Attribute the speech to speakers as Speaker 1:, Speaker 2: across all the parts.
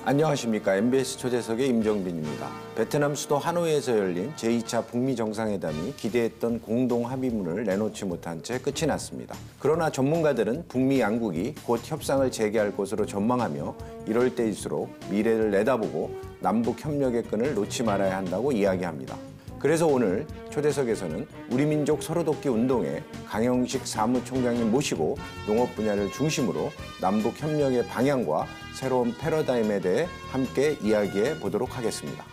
Speaker 1: 안녕하십니까. MBS 초대석의 임정빈입니다. 베트남 수도 하노이에서 열린 제2차 북미 정상회담이 기대했던 공동 합의문을 내놓지 못한 채 끝이 났습니다. 그러나 전문가들은 북미 양국이 곧 협상을 재개할 것으로 전망하며 이럴 때일수록 미래를 내다보고 남북 협력의 끈을 놓지 말아야 한다고 이야기합니다. 그래서 오늘 초대석에서는 우리민족 서로돕기 운동의 강영식 사무총장님 모시고 농업 분야를 중심으로 남북 협력의 방향과 새로운 패러다임에 대해 함께 이야기해 보도록 하겠습니다.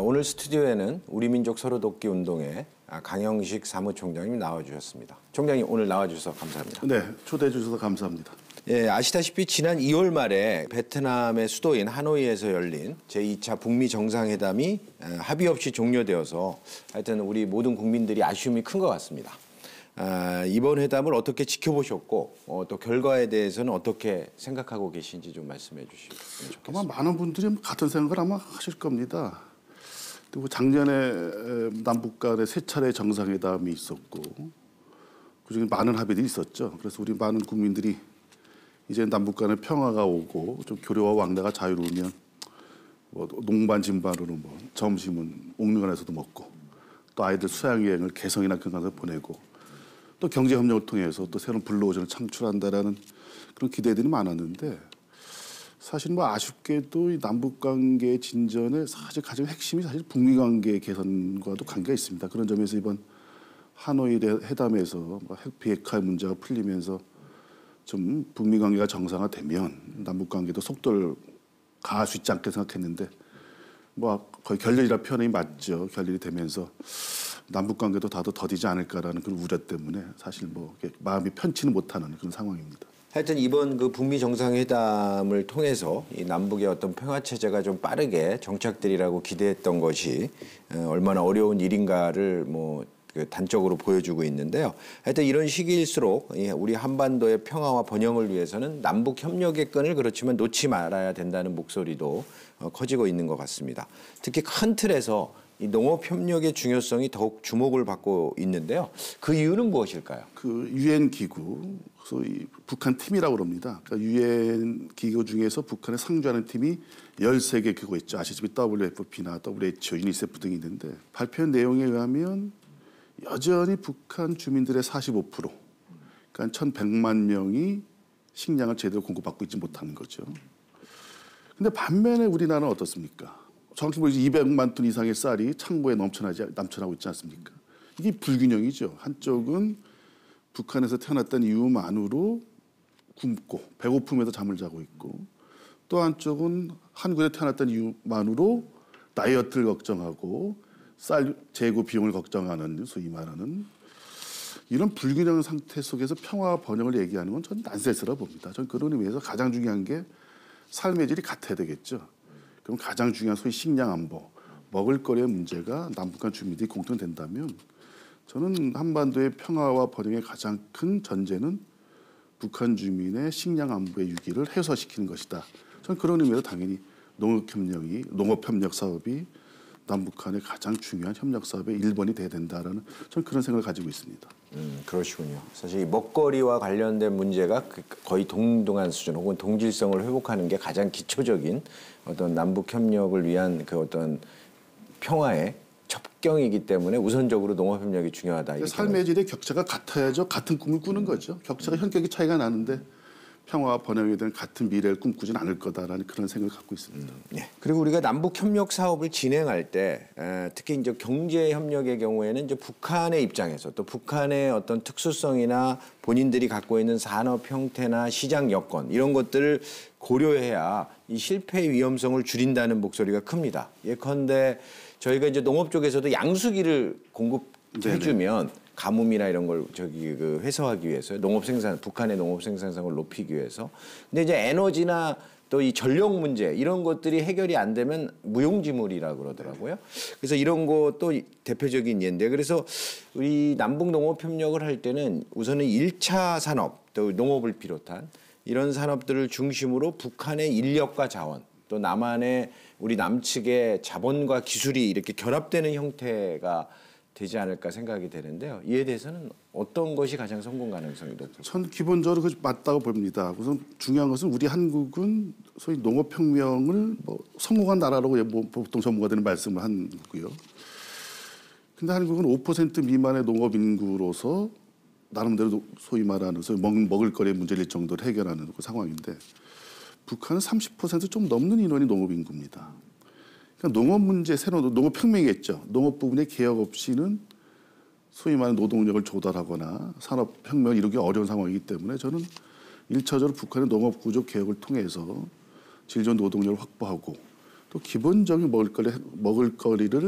Speaker 1: 오늘 스튜디오에는 우리민족 서로돕기 운동의 강영식 사무총장님 나와주셨습니다. 총장님 오늘 나와주셔서 감사합니다.
Speaker 2: 네, 초대해 주셔서 감사합니다.
Speaker 1: 예, 아시다시피 지난 2월 말에 베트남의 수도인 하노이에서 열린 제2차 북미 정상회담이 합의 없이 종료되어서 하여튼 우리 모든 국민들이 아쉬움이 큰 것 같습니다. 이번 회담을 어떻게 지켜보셨고 또 결과에 대해서는 어떻게 생각하고 계신지 좀 말씀해 주시면 좋겠습니다.
Speaker 2: 아마 많은 분들이 같은 생각을 아마 하실 겁니다. 그리고 작년에 남북 간에 3차례 정상회담이 있었고 그중에 많은 합의들이 있었죠. 그래서 우리 많은 국민들이 이제 남북 간에 평화가 오고 좀 교류와 왕래가 자유로우면 뭐 농반 진반으로 뭐 점심은 옥류관에서도 먹고 또 아이들 수양여행을 개성이나 그런 가서 보내고 또 경제협력을 통해서 또 새로운 블루오션을 창출한다라는 그런 기대들이 많았는데 사실 뭐 아쉽게도 이 남북 관계 진전의 사실 가장 핵심이 사실 북미 관계 개선과도 관계가 있습니다. 그런 점에서 이번 하노이 회담에서 핵 비핵화 문제가 풀리면서 좀 북미 관계가 정상화되면 남북 관계도 속도를 가할 수 있지 않게 생각했는데 뭐 거의 결렬이라 표현이 맞죠. 결렬이 되면서 남북 관계도 다소 더디지 않을까라는 그런 우려 때문에 사실 뭐 마음이 편치는 못하는 그런 상황입니다.
Speaker 1: 하여튼 이번 그 북미 정상회담을 통해서 이 남북의 어떤 평화 체제가 좀 빠르게 정착되리라고 기대했던 것이 얼마나 어려운 일인가를 뭐 그 단적으로 보여주고 있는데요. 하여튼 이런 시기일수록 우리 한반도의 평화와 번영을 위해서는 남북 협력의 끈을 그렇지만 놓지 말아야 된다는 목소리도 커지고 있는 것 같습니다. 특히 큰 틀에서 이 농업 협력의 중요성이 더욱 주목을 받고 있는데요. 그 이유는 무엇일까요?
Speaker 2: 그 유엔 기구, 소위 북한 팀이라고 그럽니다. 그러니까 유엔 기구 중에서 북한에 상주하는 팀이 13개 기구가 있죠. 아시다시피 WFP나 WHO, 유니세프 등이 있는데 발표한 내용에 의하면 여전히 북한 주민들의 45%, 그러니까 1,100만 명이 식량을 제대로 공급받고 있지 못하는 거죠. 근데 반면에 우리나라는 어떻습니까? 정확히 보면 200만 톤 이상의 쌀이 창고에 넘쳐나고 있지 않습니까? 이게 불균형이죠. 한쪽은 북한에서 태어났다는 이유만으로 굶고 배고픔에도 잠을 자고 있고 또 한쪽은 한국에 태어났다는 이유만으로 다이어트를 걱정하고 쌀 재고 비용을 걱정하는 소위 말하는 이런 불균형 상태 속에서 평화와 번영을 얘기하는 건 저는 난센스라고 봅니다. 저는 그런 의미에서 가장 중요한 게 삶의 질이 같아야 되겠죠. 그럼 가장 중요한 소위 식량 안보, 먹을거리의 문제가 남북한 주민들이 공통된다면 저는 한반도의 평화와 번영의 가장 큰 전제는 북한 주민의 식량 안보의 위기를 해소시키는 것이다. 저는 그런 의미에서 당연히 농업협력 사업이 남북 간의 가장 중요한 협력 사업의 1번이 돼야 된다라는 저는 그런 생각을 가지고 있습니다.
Speaker 1: 그러시군요. 사실 먹거리와 관련된 문제가 거의 동등한 수준 혹은 동질성을 회복하는 게 가장 기초적인 어떤 남북 협력을 위한 그 어떤 평화의 첩경이기 때문에 우선적으로 농업 협력이 중요하다.
Speaker 2: 삶의 질의 격차가 같아야죠. 같은 꿈을 꾸는 거죠. 격차가 현격히 차이가 나는데 평화와 번영에 대한 같은 미래를 꿈꾸진 않을 거다라는 그런 생각을 갖고 있습니다.
Speaker 1: 네. 그리고 우리가 남북 협력 사업을 진행할 때 특히 이제 경제 협력의 경우에는 이제 북한의 입장에서 또 북한의 어떤 특수성이나 본인들이 갖고 있는 산업 형태나 시장 여건 이런 것들을 고려해야 이 실패의 위험성을 줄인다는 목소리가 큽니다. 예컨대 저희가 이제 농업 쪽에서도 양수기를 공급해주면 가뭄이나 이런 걸 해소하기 위해서 북한의 농업 생산성을 높이기 위해서. 근데 이제 에너지나 또 이 전력 문제 이런 것들이 해결이 안 되면 무용지물이라고 그러더라고요. 그래서 이런 것도 대표적인 예인데, 그래서 우리 남북 농업 협력을 할 때는 우선은 1차 산업, 또 농업을 비롯한 이런 산업들을 중심으로 북한의 인력과 자원, 또 남한의 우리 남측의 자본과 기술이 이렇게 결합되는 형태가 되지 않을까 생각이 되는데요. 이에 대해서는 어떤 것이 가장 성공 가능성이 높을까요?
Speaker 2: 전 기본적으로 그 맞다고 봅니다. 우선 중요한 것은 우리 한국은 소위 농업혁명을 성공한 나라라고 보통 전문가들은 말씀을 하고요. 근데 한국은 5% 미만의 농업 인구로서 나름대로 소위 말하는 먹을거리의 문제를 정도로 해결하는 그 상황인데, 북한은 30%좀 넘는 인원이 농업 인구입니다. 그러니까 농업 문제, 새로운 농업혁명이겠죠. 농업 부분의 개혁 없이는 소위 말하는 노동력을 조달하거나 산업혁명을 이루기 어려운 상황이기 때문에 저는 1차적으로 북한의 농업 구조 개혁을 통해서 질 좋은 노동력을 확보하고 또 기본적인 먹을거리를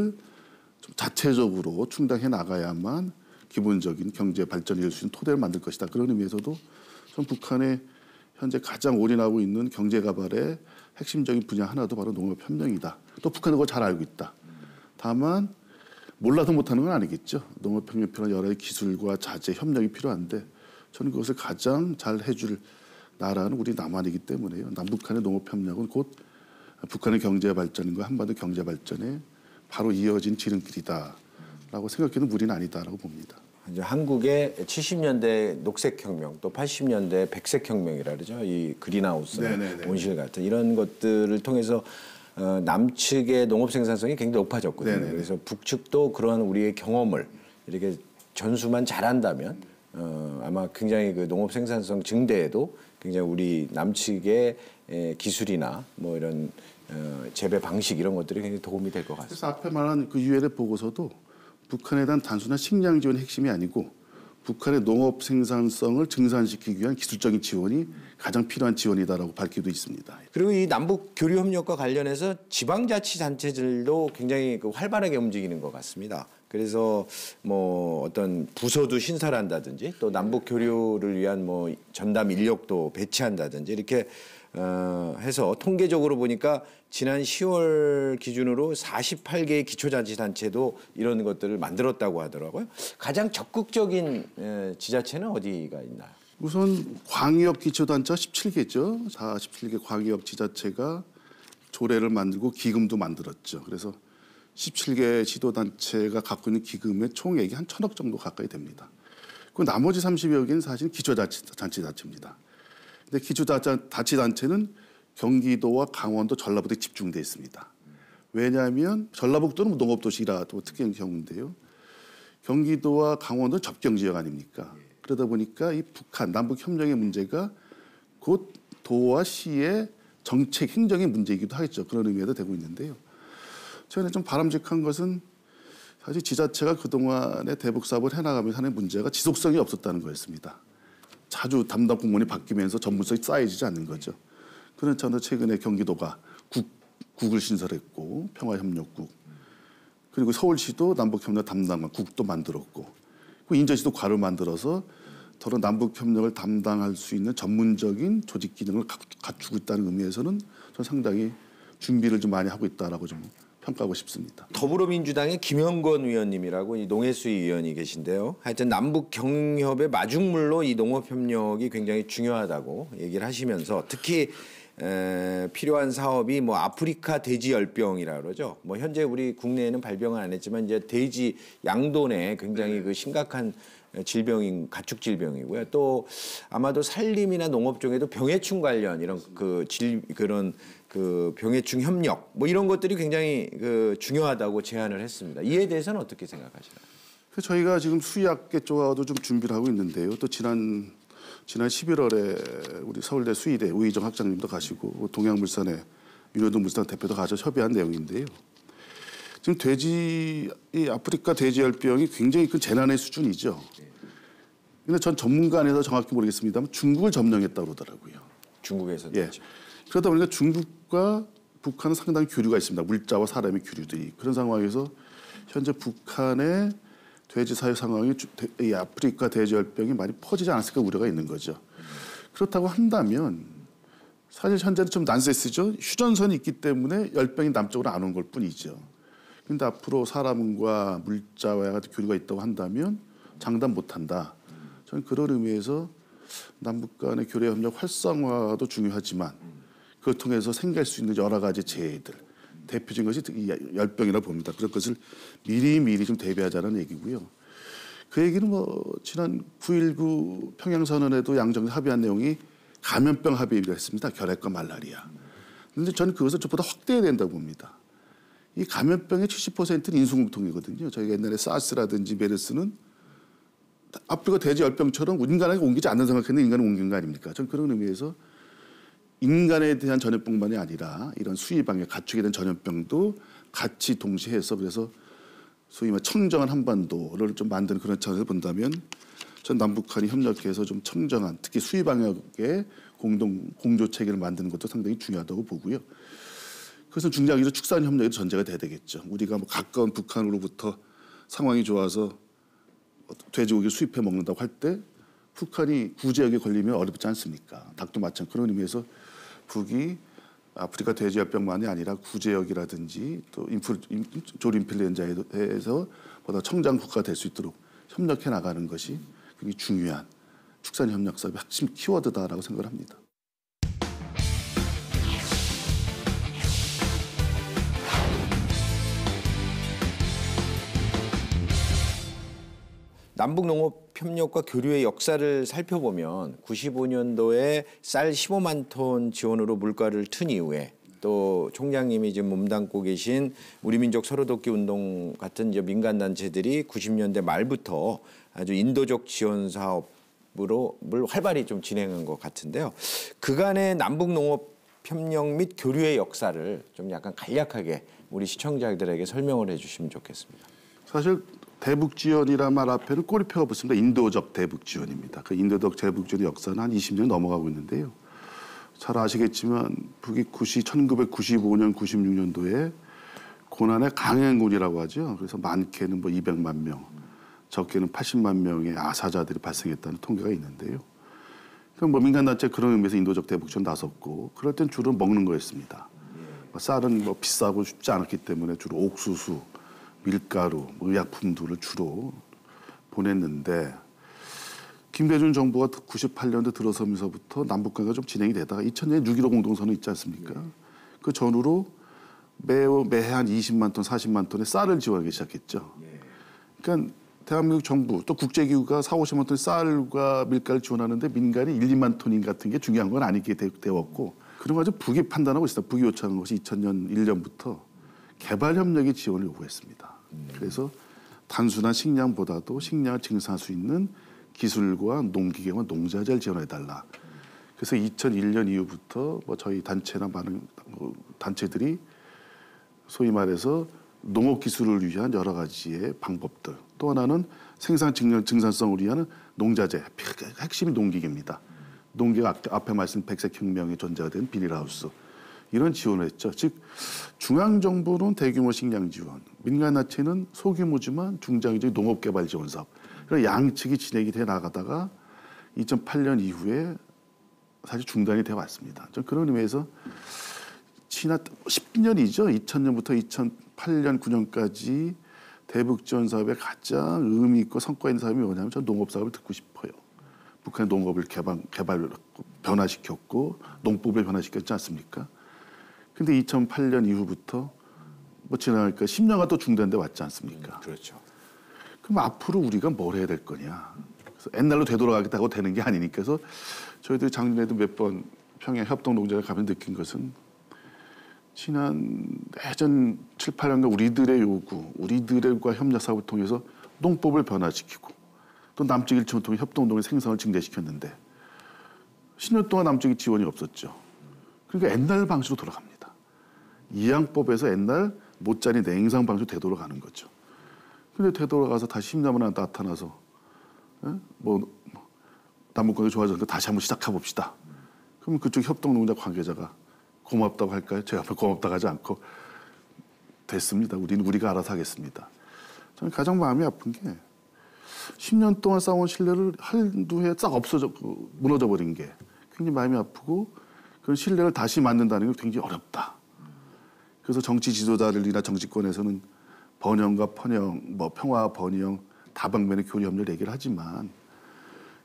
Speaker 2: 좀 자체적으로 충당해 나가야만 기본적인 경제 발전을 이룰 수 있는 토대를 만들 것이다. 그런 의미에서도 전 북한의 현재 가장 올인하고 있는 경제 가발의 핵심적인 분야 하나도 바로 농업혁명이다. 또 북한은 그걸 잘 알고 있다. 다만 몰라도 못하는 건 아니겠죠. 농업혁명에 필요한 여러 가지 기술과 자재, 협력이 필요한데 저는 그것을 가장 잘 해줄 나라는 우리 남한이기 때문에요. 남북한의 농업협력은 곧 북한의 경제 발전과 한반도 경제 발전에 바로 이어진 지름길이다라고 생각해도 무리는 아니다라고 봅니다.
Speaker 1: 이제 한국의 70년대 녹색혁명, 또 80년대 백색혁명이라 그러죠. 이 그린하우스 온실 같은 이런 것들을 통해서 남측의 농업 생산성이 굉장히 높아졌거든요.
Speaker 2: 네네네.
Speaker 1: 그래서 북측도 그러한 우리의 경험을 이렇게 전수만 잘한다면 아마 굉장히 그 농업 생산성 증대에도 굉장히 우리 남측의 기술이나 뭐 이런 재배 방식 이런 것들이 굉장히 도움이 될 것 같습니다.
Speaker 2: 그래서 앞에 말한 그 유엔의 보고서도 북한에 대한 단순한 식량 지원이 핵심이 아니고 북한의 농업 생산성을 증산시키기 위한 기술적인 지원이 가장 필요한 지원이다라고 밝히고 있습니다.
Speaker 1: 그리고 이 남북 교류 협력과 관련해서 지방자치단체들도 굉장히 활발하게 움직이는 것 같습니다. 그래서 뭐 어떤 부서도 신설을 한다든지 또 남북 교류를 위한 뭐 전담 인력도 배치한다든지 이렇게 해서 통계적으로 보니까 지난 10월 기준으로 48개의 기초자치단체도 이런 것들을 만들었다고 하더라고요. 가장 적극적인 지자체는 어디가 있나요?
Speaker 2: 우선 광역 기초단체가 17개죠. 17개 광역 지자체가 조례를 만들고 기금도 만들었죠. 그래서 17개 지도단체가 갖고 있는 기금의 총액이 한 1,000억 정도 가까이 됩니다. 그 나머지 30여 개는 사실 기초자치단체입니다. 근데 기초자치단체는 경기도와 강원도, 전라북도에 집중돼 있습니다. 왜냐하면 전라북도는 농업도시라 또 특이한 경우인데요. 경기도와 강원도는 접경 지역 아닙니까? 그러다 보니까 이 북한 남북 협력의 문제가 곧 도와 시의 정책 행정의 문제이기도 하겠죠. 그런 의미에도 되고 있는데요. 저는 좀 바람직한 것은 사실 지자체가 그동안에 대북 사업을 해나가면서 하는 문제가 지속성이 없었다는 거였습니다. 자주 담당 공무원이 바뀌면서 전문성이 쌓여지지 않는 거죠. 그런 차원에서 최근에 경기도가 국을 신설했고 평화협력국, 그리고 서울시도 남북협력 담당관 국도 만들었고, 그리고 인천시도 과를 만들어서 더러 남북협력을 담당할 수 있는 전문적인 조직 기능을 갖추고 있다는 의미에서는 저는 상당히 준비를 좀 많이 하고 있다라고 좀 평가하고 싶습니다.
Speaker 1: 더불어민주당의 김영건 의원님이라고 이 농해수위 의원이 계신데요. 하여튼 남북 경협의 마중물로 이 농업 협력이 굉장히 중요하다고 얘기를 하시면서 특히 필요한 사업이 뭐 아프리카 돼지 열병이라 그러죠. 뭐 현재 우리 국내에는 발병은 안 했지만 이제 돼지 양돈에 굉장히 그 심각한 질병인 가축 질병이고요. 또 아마도 산림이나 농업 중에도 병해충 관련 이런 그런 병해충 협력 뭐 이런 것들이 굉장히 중요하다고 제안을 했습니다. 이에 대해서는 어떻게 생각하시나요?
Speaker 2: 저희가 지금 수의학계 쪽하고도 좀 준비를 하고 있는데요. 또 지난 11월에 우리 서울대 수의대 우희정 학장님도 가시고 동양물산의 윤여동 물산 대표도 가서 협의한 내용인데요. 지금 이 아프리카 돼지열병이 굉장히 큰 재난의 수준이죠. 근데 전 전문가 안에서 정확히 모르겠습니다만 중국을 점령했다고 그러더라고요.
Speaker 1: 중국에서도.
Speaker 2: 예. 그러다 보니까 중국과 북한은 상당히 교류가 있습니다. 물자와 사람의 교류들이. 그런 상황에서 현재 북한의 돼지 사육 상황이 이 아프리카 돼지열병이 많이 퍼지지 않았을까 우려가 있는 거죠. 그렇다고 한다면 사실 현재는 좀 난세스죠. 휴전선이 있기 때문에 열병이 남쪽으로 안 온 걸 뿐이죠. 그런데 앞으로 사람과 물자와 같은 교류가 있다고 한다면 장담 못한다. 저는 그런 의미에서 남북 간의 교류 협력 활성화도 중요하지만 그걸 통해서 생길 수 있는 여러 가지 재해들, 대표적인 것이 이 열병이라고 봅니다. 그런 것을 미리미리 좀 대비하자는 얘기고요. 그 얘기는 뭐 지난 9.19 평양선언에도 양정 합의한 내용이 감염병 합의를 했습니다. 결핵과 말라리아. 그런데 저는 그것을 좀보다 확대해야 된다고 봅니다. 이 감염병의 70%는 인수공통이거든요. 저희가 옛날에 사스라든지 메르스는 아프리카 돼지열병처럼 인간에게 옮기지 않는 생각했는데 인간을 옮긴 거 아닙니까? 저는 그런 의미에서 인간에 대한 전염병만이 아니라 이런 수의방에 가축에 대한 전염병도 같이 동시에 해서 그래서 소위 말 청정한 한반도를 좀 만드는 그런 차원에서 본다면 전 남북한이 협력해서 좀 청정한 특히 수의방역의 공조 체계를 만드는 것도 상당히 중요하다고 보고요. 그것은 중장기로 축산 협력의 전제가 돼야 되겠죠. 우리가 뭐 가까운 북한으로부터 상황이 좋아서 돼지고기를 수입해 먹는다고 할 때 북한이 구제역에 걸리면 어렵지 않습니까? 닭도 마찬가지. 그런 의미에서 북이 아프리카 돼지열병만이 아니라 구제역이라든지 또 조류인플루엔자에서 보다 청장 국가가 될 수 있도록 협력해 나가는 것이 굉장히 중요한 축산 협력 사업의 핵심 키워드다라고 생각을 합니다.
Speaker 1: 남북농업협력과 교류의 역사를 살펴보면 95년도에 쌀 15만 톤 지원으로 물가를 튼 이후에 또 총장님이 지금 몸담고 계신 우리민족 서로돕기 운동 같은 이제 민간단체들이 90년대 말부터 아주 인도적 지원 사업으로 활발히 좀 진행한 것 같은데요. 그간의 남북농업협력 및 교류의 역사를 좀 약간 간략하게 우리 시청자들에게 설명을 해주시면 좋겠습니다.
Speaker 2: 사실 대북 지원이란 말 앞에는 꼬리표가 붙습니다. 인도적 대북 지원입니다. 그 인도적 대북 지원의 역사는 한 20년 넘어가고 있는데요. 잘 아시겠지만 북이 1995년, 96년도에 고난의 강행군이라고 하죠. 그래서 많게는 뭐 200만 명, 적게는 80만 명의 아사자들이 발생했다는 통계가 있는데요. 그럼 뭐 민간단체 그런 의미에서 인도적 대북 지원 나섰고 그럴 땐 주로 먹는 거였습니다. 쌀은 뭐 비싸고 쉽지 않았기 때문에 주로 옥수수, 밀가루, 의약품들을 주로 보냈는데 김대중 정부가 98년도 들어서면서부터 남북관계가 좀 진행이 되다가 2000년에 6.15 공동선언 있지 않습니까? 그 전후로 매해 한 20만 톤, 40만 톤의 쌀을 지원하기 시작했죠. 그러니까 대한민국 정부 또 국제기구가 4, 50만 톤의 쌀과 밀가루를 지원하는데 민간이 1, 2만 톤인 같은 게 중요한 건 아니게 되었고 그런 거 북이 판단하고 있습니다. 북이 요청한 것이 2000년 1년부터 개발협력의 지원을 요구했습니다. 그래서 단순한 식량보다도 식량을 증산할 수 있는 기술과 농기계와 농자재를 지원해달라. 그래서 2001년 이후부터 뭐 저희 단체나 많은 단체들이 소위 말해서 농업 기술을 위한 여러 가지의 방법들. 또 하나는 생산 증산성을 위한 농자재. 핵심이 농기계입니다. 농기계가 앞에 말씀 백색혁명의 존재가 된 비닐하우스. 이런 지원을 했죠. 즉 중앙정부는 대규모 식량 지원, 민간단체는 소규모지만 중장기적 농업개발 지원 사업. 그런 양측이 진행이 돼 나가다가 2008년 이후에 사실 중단이 돼 왔습니다. 좀 그런 의미에서 지난 10년이죠. 2000년부터 2008년, 9년까지 대북 지원 사업의 가장 의미 있고 성과 있는 사업이 뭐냐면 전 농업 사업을 듣고 싶어요. 북한의 농업을 변화시켰고 농법을 변화시켰지 않습니까? 근데 2008년 이후부터 뭐 지나니까 10년간 또 중단돼 왔지 않습니까?
Speaker 1: 그렇죠.
Speaker 2: 그럼 앞으로 우리가 뭘 해야 될 거냐? 그래서 옛날로 되돌아가겠다고 되는 게 아니니까 그래서 저희들이 작년에도 몇 번 평양 협동농장에 가면 느낀 것은 지난 예전 7, 8년간 우리들의 요구, 우리들과 협력 사업을 통해서 농법을 변화시키고 또 남쪽 일청을 통해 협동농의 생산을 증대시켰는데 10년 동안 남쪽이 지원이 없었죠. 그러니까 옛날 방식으로 돌아갑니다. 이양법에서 옛날 못자리 냉상 방식으로 되돌아가는 거죠. 근데 되돌아가서 다시 10년 만에 나타나서 남북관계 좋아졌는데 다시 한번 시작해봅시다. 그러면 그쪽 협동농장 관계자가 고맙다고 할까요? 제가 고맙다고 하지 않고 됐습니다. 우리가 알아서 하겠습니다. 저는 가장 마음이 아픈 게 10년 동안 쌓아온 신뢰를 한두 해에 싹 무너져 버린 게 굉장히 마음이 아프고 그런 신뢰를 다시 만든다는 게 굉장히 어렵다. 그래서 정치 지도자들이나 정치권에서는 번영과 번영, 뭐 평화, 번영, 다방면의 교류 협력을 얘기를 하지만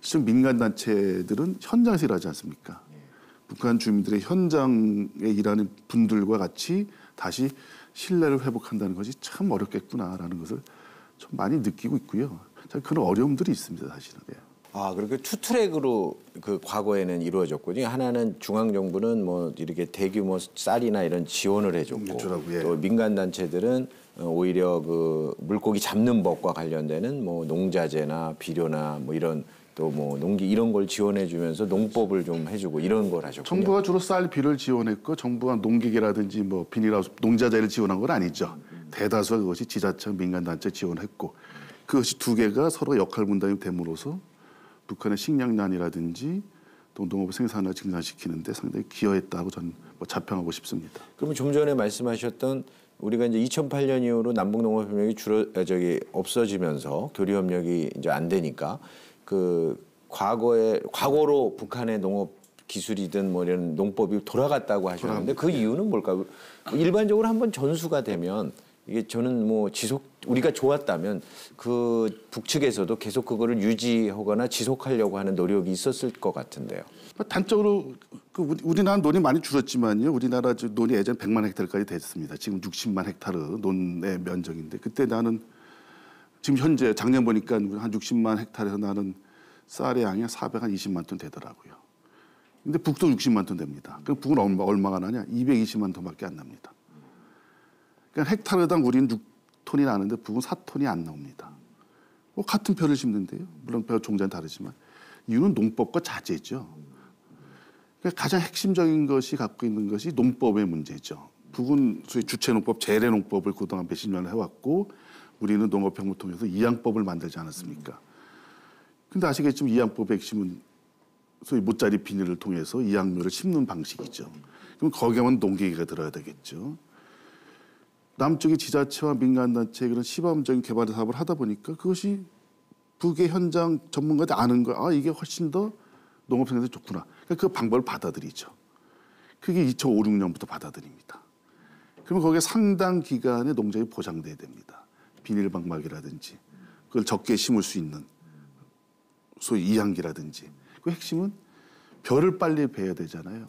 Speaker 2: 실제 민간단체들은 현장에서 일하지 않습니까? 북한 주민들의 현장에 일하는 분들과 같이 다시 신뢰를 회복한다는 것이 참 어렵겠구나라는 것을 좀 많이 느끼고 있고요. 참 그런 어려움들이 있습니다, 사실은. 예.
Speaker 1: 아, 그렇게 투 트랙으로 그 과거에는 이루어졌군요. 하나는 중앙 정부는 뭐 이렇게 대규모 쌀이나 이런 지원을 해줬고,
Speaker 2: 예.
Speaker 1: 또 민간 단체들은 오히려 그 물고기 잡는 법과 관련되는 뭐 농자재나 비료나 뭐 이런 또 뭐 농기 이런 걸 지원해주면서 농법을 좀 해주고 이런 걸 하셨군요.
Speaker 2: 정부가 주로 쌀 비료를 지원했고 정부가 농기계라든지 뭐 비닐하우스 농자재를 지원한 건 아니죠. 대다수가 그것이 지자체 민간단체 지원했고 그것이 두 개가 서로 역할 분담이 됨으로써 북한의 식량난이라든지 또 농업 생산을 증산시키는 데 상당히 기여했다고 저는 뭐 자평하고 싶습니다.
Speaker 1: 그러면 좀 전에 말씀하셨던 우리가 이제 2008년 이후로 남북 농업 협력이 없어지면서 교류 협력이 이제 안 되니까 그 과거로 북한의 농업 기술이든 뭐 이런 농법이 돌아갔다고 하셨는데 그 이유는 뭘까요? 일반적으로 한번 전수가 되면 이게 저는 뭐 우리가 좋았다면 그 북측에서도 계속 그거를 유지하거나 지속하려고 하는 노력이 있었을 것 같은데요.
Speaker 2: 단적으로 우리나라 논이 많이 줄었지만요. 우리나라 논이 예전 100만 헥타르까지 됐습니다. 지금 60만 헥타르 논의 면적인데 그때 나는 지금 현재 작년 보니까 한 60만 헥타르에서 나는 쌀의 양이 420만 톤 되더라고요. 근데 북도 60만 톤 됩니다. 그럼 북은 얼마가 나냐? 220만 톤밖에 안 납니다. 그러니까 헥타르당 우리는 6톤이 나는데 북은 4톤이 안 나옵니다. 뭐 같은 벼를 심는데요. 물론 벼 종자는 다르지만 이유는 농법과 자재죠. 그러니까 가장 핵심적인 것이 갖고 있는 것이 농법의 문제죠. 북은 소위 주체농법, 재래농법을 그동안 몇십 년을 해왔고 우리는 농업혁명을 통해서 이양법을 만들지 않았습니까? 근데 아시겠지만 이양법의 핵심은 소위 못자리 비닐을 통해서 이양묘를 심는 방식이죠. 그럼 거기에만 농기계가 들어야 되겠죠. 남쪽의 지자체와 민간단체의 그런 시범적인 개발 사업을 하다 보니까 그것이 북의 현장 전문가들이 아는 거야. 아, 이게 훨씬 더 농업 생산에 좋구나. 그러니까 그 방법을 받아들이죠. 그게 2005, 6년부터 받아들입니다. 그러면 거기에 상당 기간의 농장이 보장돼야 됩니다. 비닐방막이라든지 그걸 적게 심을 수 있는 소위 이양기라든지 그 핵심은 벼를 빨리 베야 되잖아요.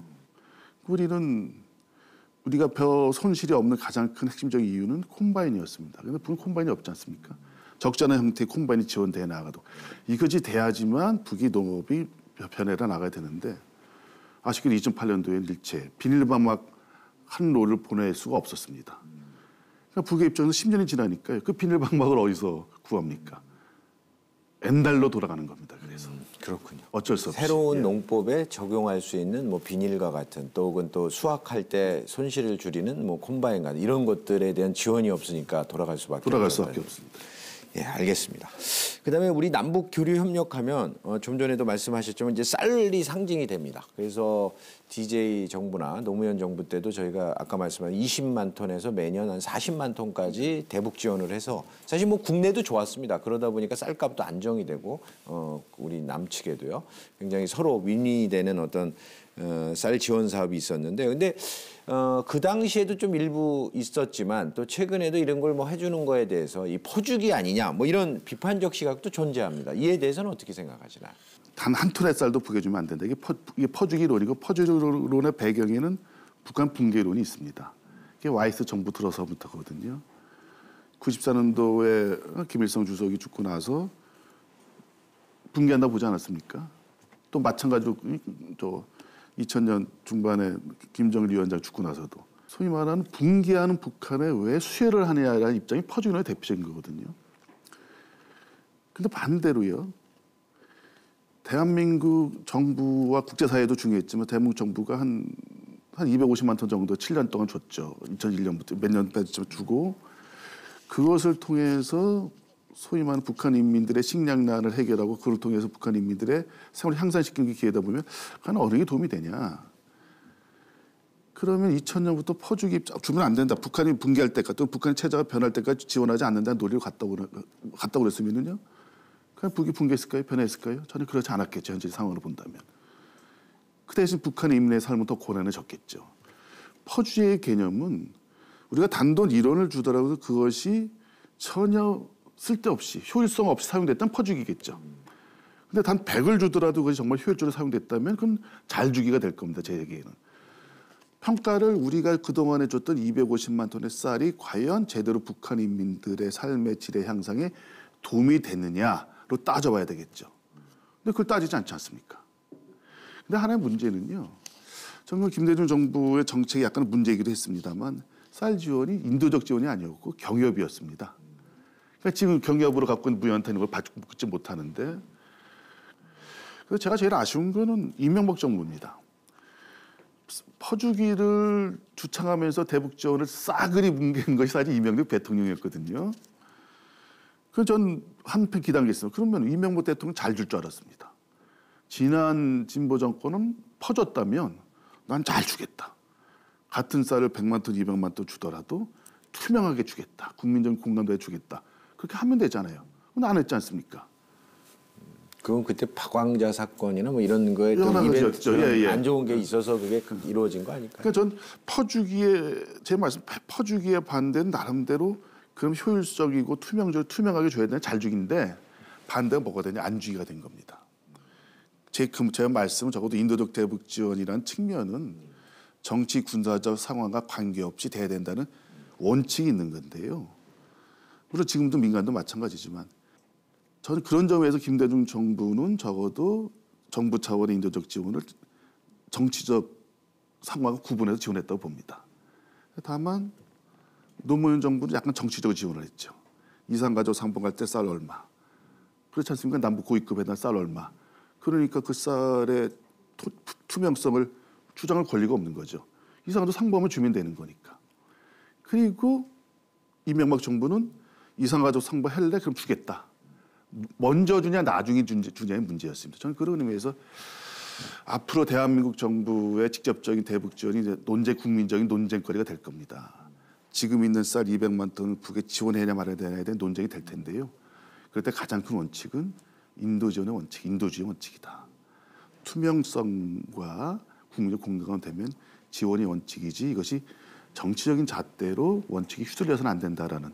Speaker 2: 우리가 벼 손실이 없는 가장 큰 핵심적인 이유는 콤바인이었습니다. 그런데 북은 콤바인이 없지 않습니까? 적잖은 형태의 콤바인이 지원돼 나가도 이것이 돼야지만 북이 농업이 변해라 나가야 되는데 아쉽게도 2008년도에 일체 비닐방막 한 롤을 보낼 수가 없었습니다. 그러니까 북의 입장에서 10년이 지나니까 그 비닐방막을 어디서 구합니까? 엔달로 돌아가는 겁니다. 그래서
Speaker 1: 그렇군요.
Speaker 2: 어쩔 수 없이
Speaker 1: 새로운 농법에 적용할 수 있는 뭐 비닐과 같은 또 혹은 또 수확할 때 손실을 줄이는 뭐 콤바인 같은 이런 것들에 대한 지원이 없으니까 돌아갈 수밖에
Speaker 2: 없습니다.
Speaker 1: 예, 알겠습니다. 그다음에 우리 남북 교류 협력하면 좀 전에도 말씀하셨지만 이제 쌀이 상징이 됩니다. 그래서 DJ 정부나 노무현 정부 때도 저희가 아까 말씀한 20만 톤에서 매년 한 40만 톤까지 대북 지원을 해서 사실 뭐 국내도 좋았습니다. 그러다 보니까 쌀값도 안정이 되고 우리 남측에도요. 굉장히 서로 윈윈이 되는 어떤 쌀 지원 사업이 있었는데 근데 그 당시에도 좀 일부 있었지만 또 최근에도 이런 걸 뭐 해주는 거에 대해서 이 퍼주기 아니냐 뭐 이런 비판적 시각도 존재합니다. 이에 대해서는 어떻게 생각하시나요?
Speaker 2: 단 한 톤의 쌀도 북에 주면 안 된다. 이게 퍼주기론이고 퍼주기론의 배경에는 북한 붕괴론이 있습니다. 이게 와이스 정부 들어서부터거든요. 94년도에 김일성 주석이 죽고 나서 붕괴한다 보지 않았습니까? 또 마찬가지로 2000년 중반에 김정일 위원장 죽고 나서도 소위 말하는 붕괴하는 북한에 왜 수혜를 하느냐라는 입장이 퍼주기론의 대표적인 거거든요. 근데 반대로요. 대한민국 정부와 국제사회도 중요했지만 대한민국 정부가 한 250만 톤 정도 7년 동안 줬죠. 2001년부터 몇 년까지 주고 그것을 통해서 소위 말하는 북한 인민들의 식량난을 해결하고 그걸 통해서 북한 인민들의 생활을 향상시키는 게 기회다 보면 과연 어느 게 도움이 되냐. 그러면 2000년부터 퍼주기 주면 안 된다. 북한이 붕괴할 때까지 또 북한의 체제가 변할 때까지 지원하지 않는다는 논리를 갖다 그랬으면요. 그냥 북이 붕괴했을까요? 변했을까요? 저는 그렇지 않았겠죠. 현재 상황으로 본다면. 그 대신 북한의 인민의 삶은 더 고난해졌겠죠. 퍼주의 개념은 우리가 단돈 1원을 주더라도 그것이 전혀 쓸데없이 효율성 없이 사용됐다면 퍼주기겠죠. 근데 단 100을 주더라도 그것이 정말 효율적으로 사용됐다면 그건 잘 주기가 될 겁니다. 제 얘기에는. 평가를 우리가 그동안에 줬던 250만 톤의 쌀이 과연 제대로 북한 인민들의 삶의 질의 향상에 도움이 됐느냐로 따져봐야 되겠죠. 근데 그걸 따지지 않지 않습니까? 근데 하나의 문제는요. 정말 김대중 정부의 정책이 약간 문제이기도 했습니다만 쌀 지원이 인도적 지원이 아니었고 경협이었습니다. 그러니까 지금 경협으로 갖고 있는 무연탄 걸 받지 못하는데 그래서 제가 제일 아쉬운 거는 이명박 정부입니다. 퍼주기를 주창하면서 대북 지원을 싸그리 뭉갠 것이 사실 이명박 대통령이었거든요. 그래서 전 한편 기당했어요. 그러면 이명박 대통령 잘 줄 줄 알았습니다. 지난 진보 정권은 퍼줬다면 난 잘 주겠다. 같은 쌀을 100만 톤, 200만 톤 주더라도 투명하게 주겠다. 국민적인 공감대에 주겠다. 그렇게 하면 되잖아요. 근데 안 했지 않습니까?
Speaker 1: 그건 그때 박광자 사건이나 뭐 이런 거에 또
Speaker 2: 여러
Speaker 1: 이벤트
Speaker 2: 가지였죠. 예, 예.
Speaker 1: 안 좋은 게 있어서 그게 이루어진 거 아닐까요?
Speaker 2: 그러니까 전 퍼주기에 제 말씀 퍼주기에 반대는 나름대로 그럼 효율적이고 투명하게 줘야 되는 잘 주기인데 반대가 뭐가 되냐 안 주기가 된 겁니다. 제 말씀은 적어도 인도적 대북 지원이라는 측면은 정치 군사적 상황과 관계없이 돼야 된다는 원칙이 있는 건데요. 물론 지금도 민간도 마찬가지지만 저는 그런 점에서 김대중 정부는 적어도 정부 차원의 인도적 지원을 정치적 상황과 구분해서 지원했다고 봅니다. 다만 노무현 정부는 약간 정치적으로 지원을 했죠. 이산가족 상봉 갈 때 쌀 얼마. 그렇지 않습니까? 남북 고위급에다 쌀 얼마. 그러니까 그 쌀의 투명성을 주장할 권리가 없는 거죠. 이산가족 상봉하면 주면 되는 거니까. 그리고 이명박 정부는 이산가족 상봉할래? 그럼 주겠다. 먼저 주냐 나중에 주냐의 문제였습니다. 저는 그런 의미에서 앞으로 대한민국 정부의 직접적인 대북 지원이 이제 국민적인 논쟁거리가 될 겁니다. 지금 있는 쌀 200만 톤 북에 지원해야 말아야 되냐에 대한 논쟁이 될 텐데요. 그럴 때 가장 큰 원칙은 인도 지원의 원칙, 인도주의 원칙이다. 투명성과 국민적 공감이 되면 지원이 원칙이지 이것이 정치적인 잣대로 원칙이 휘둘려서는 안 된다라는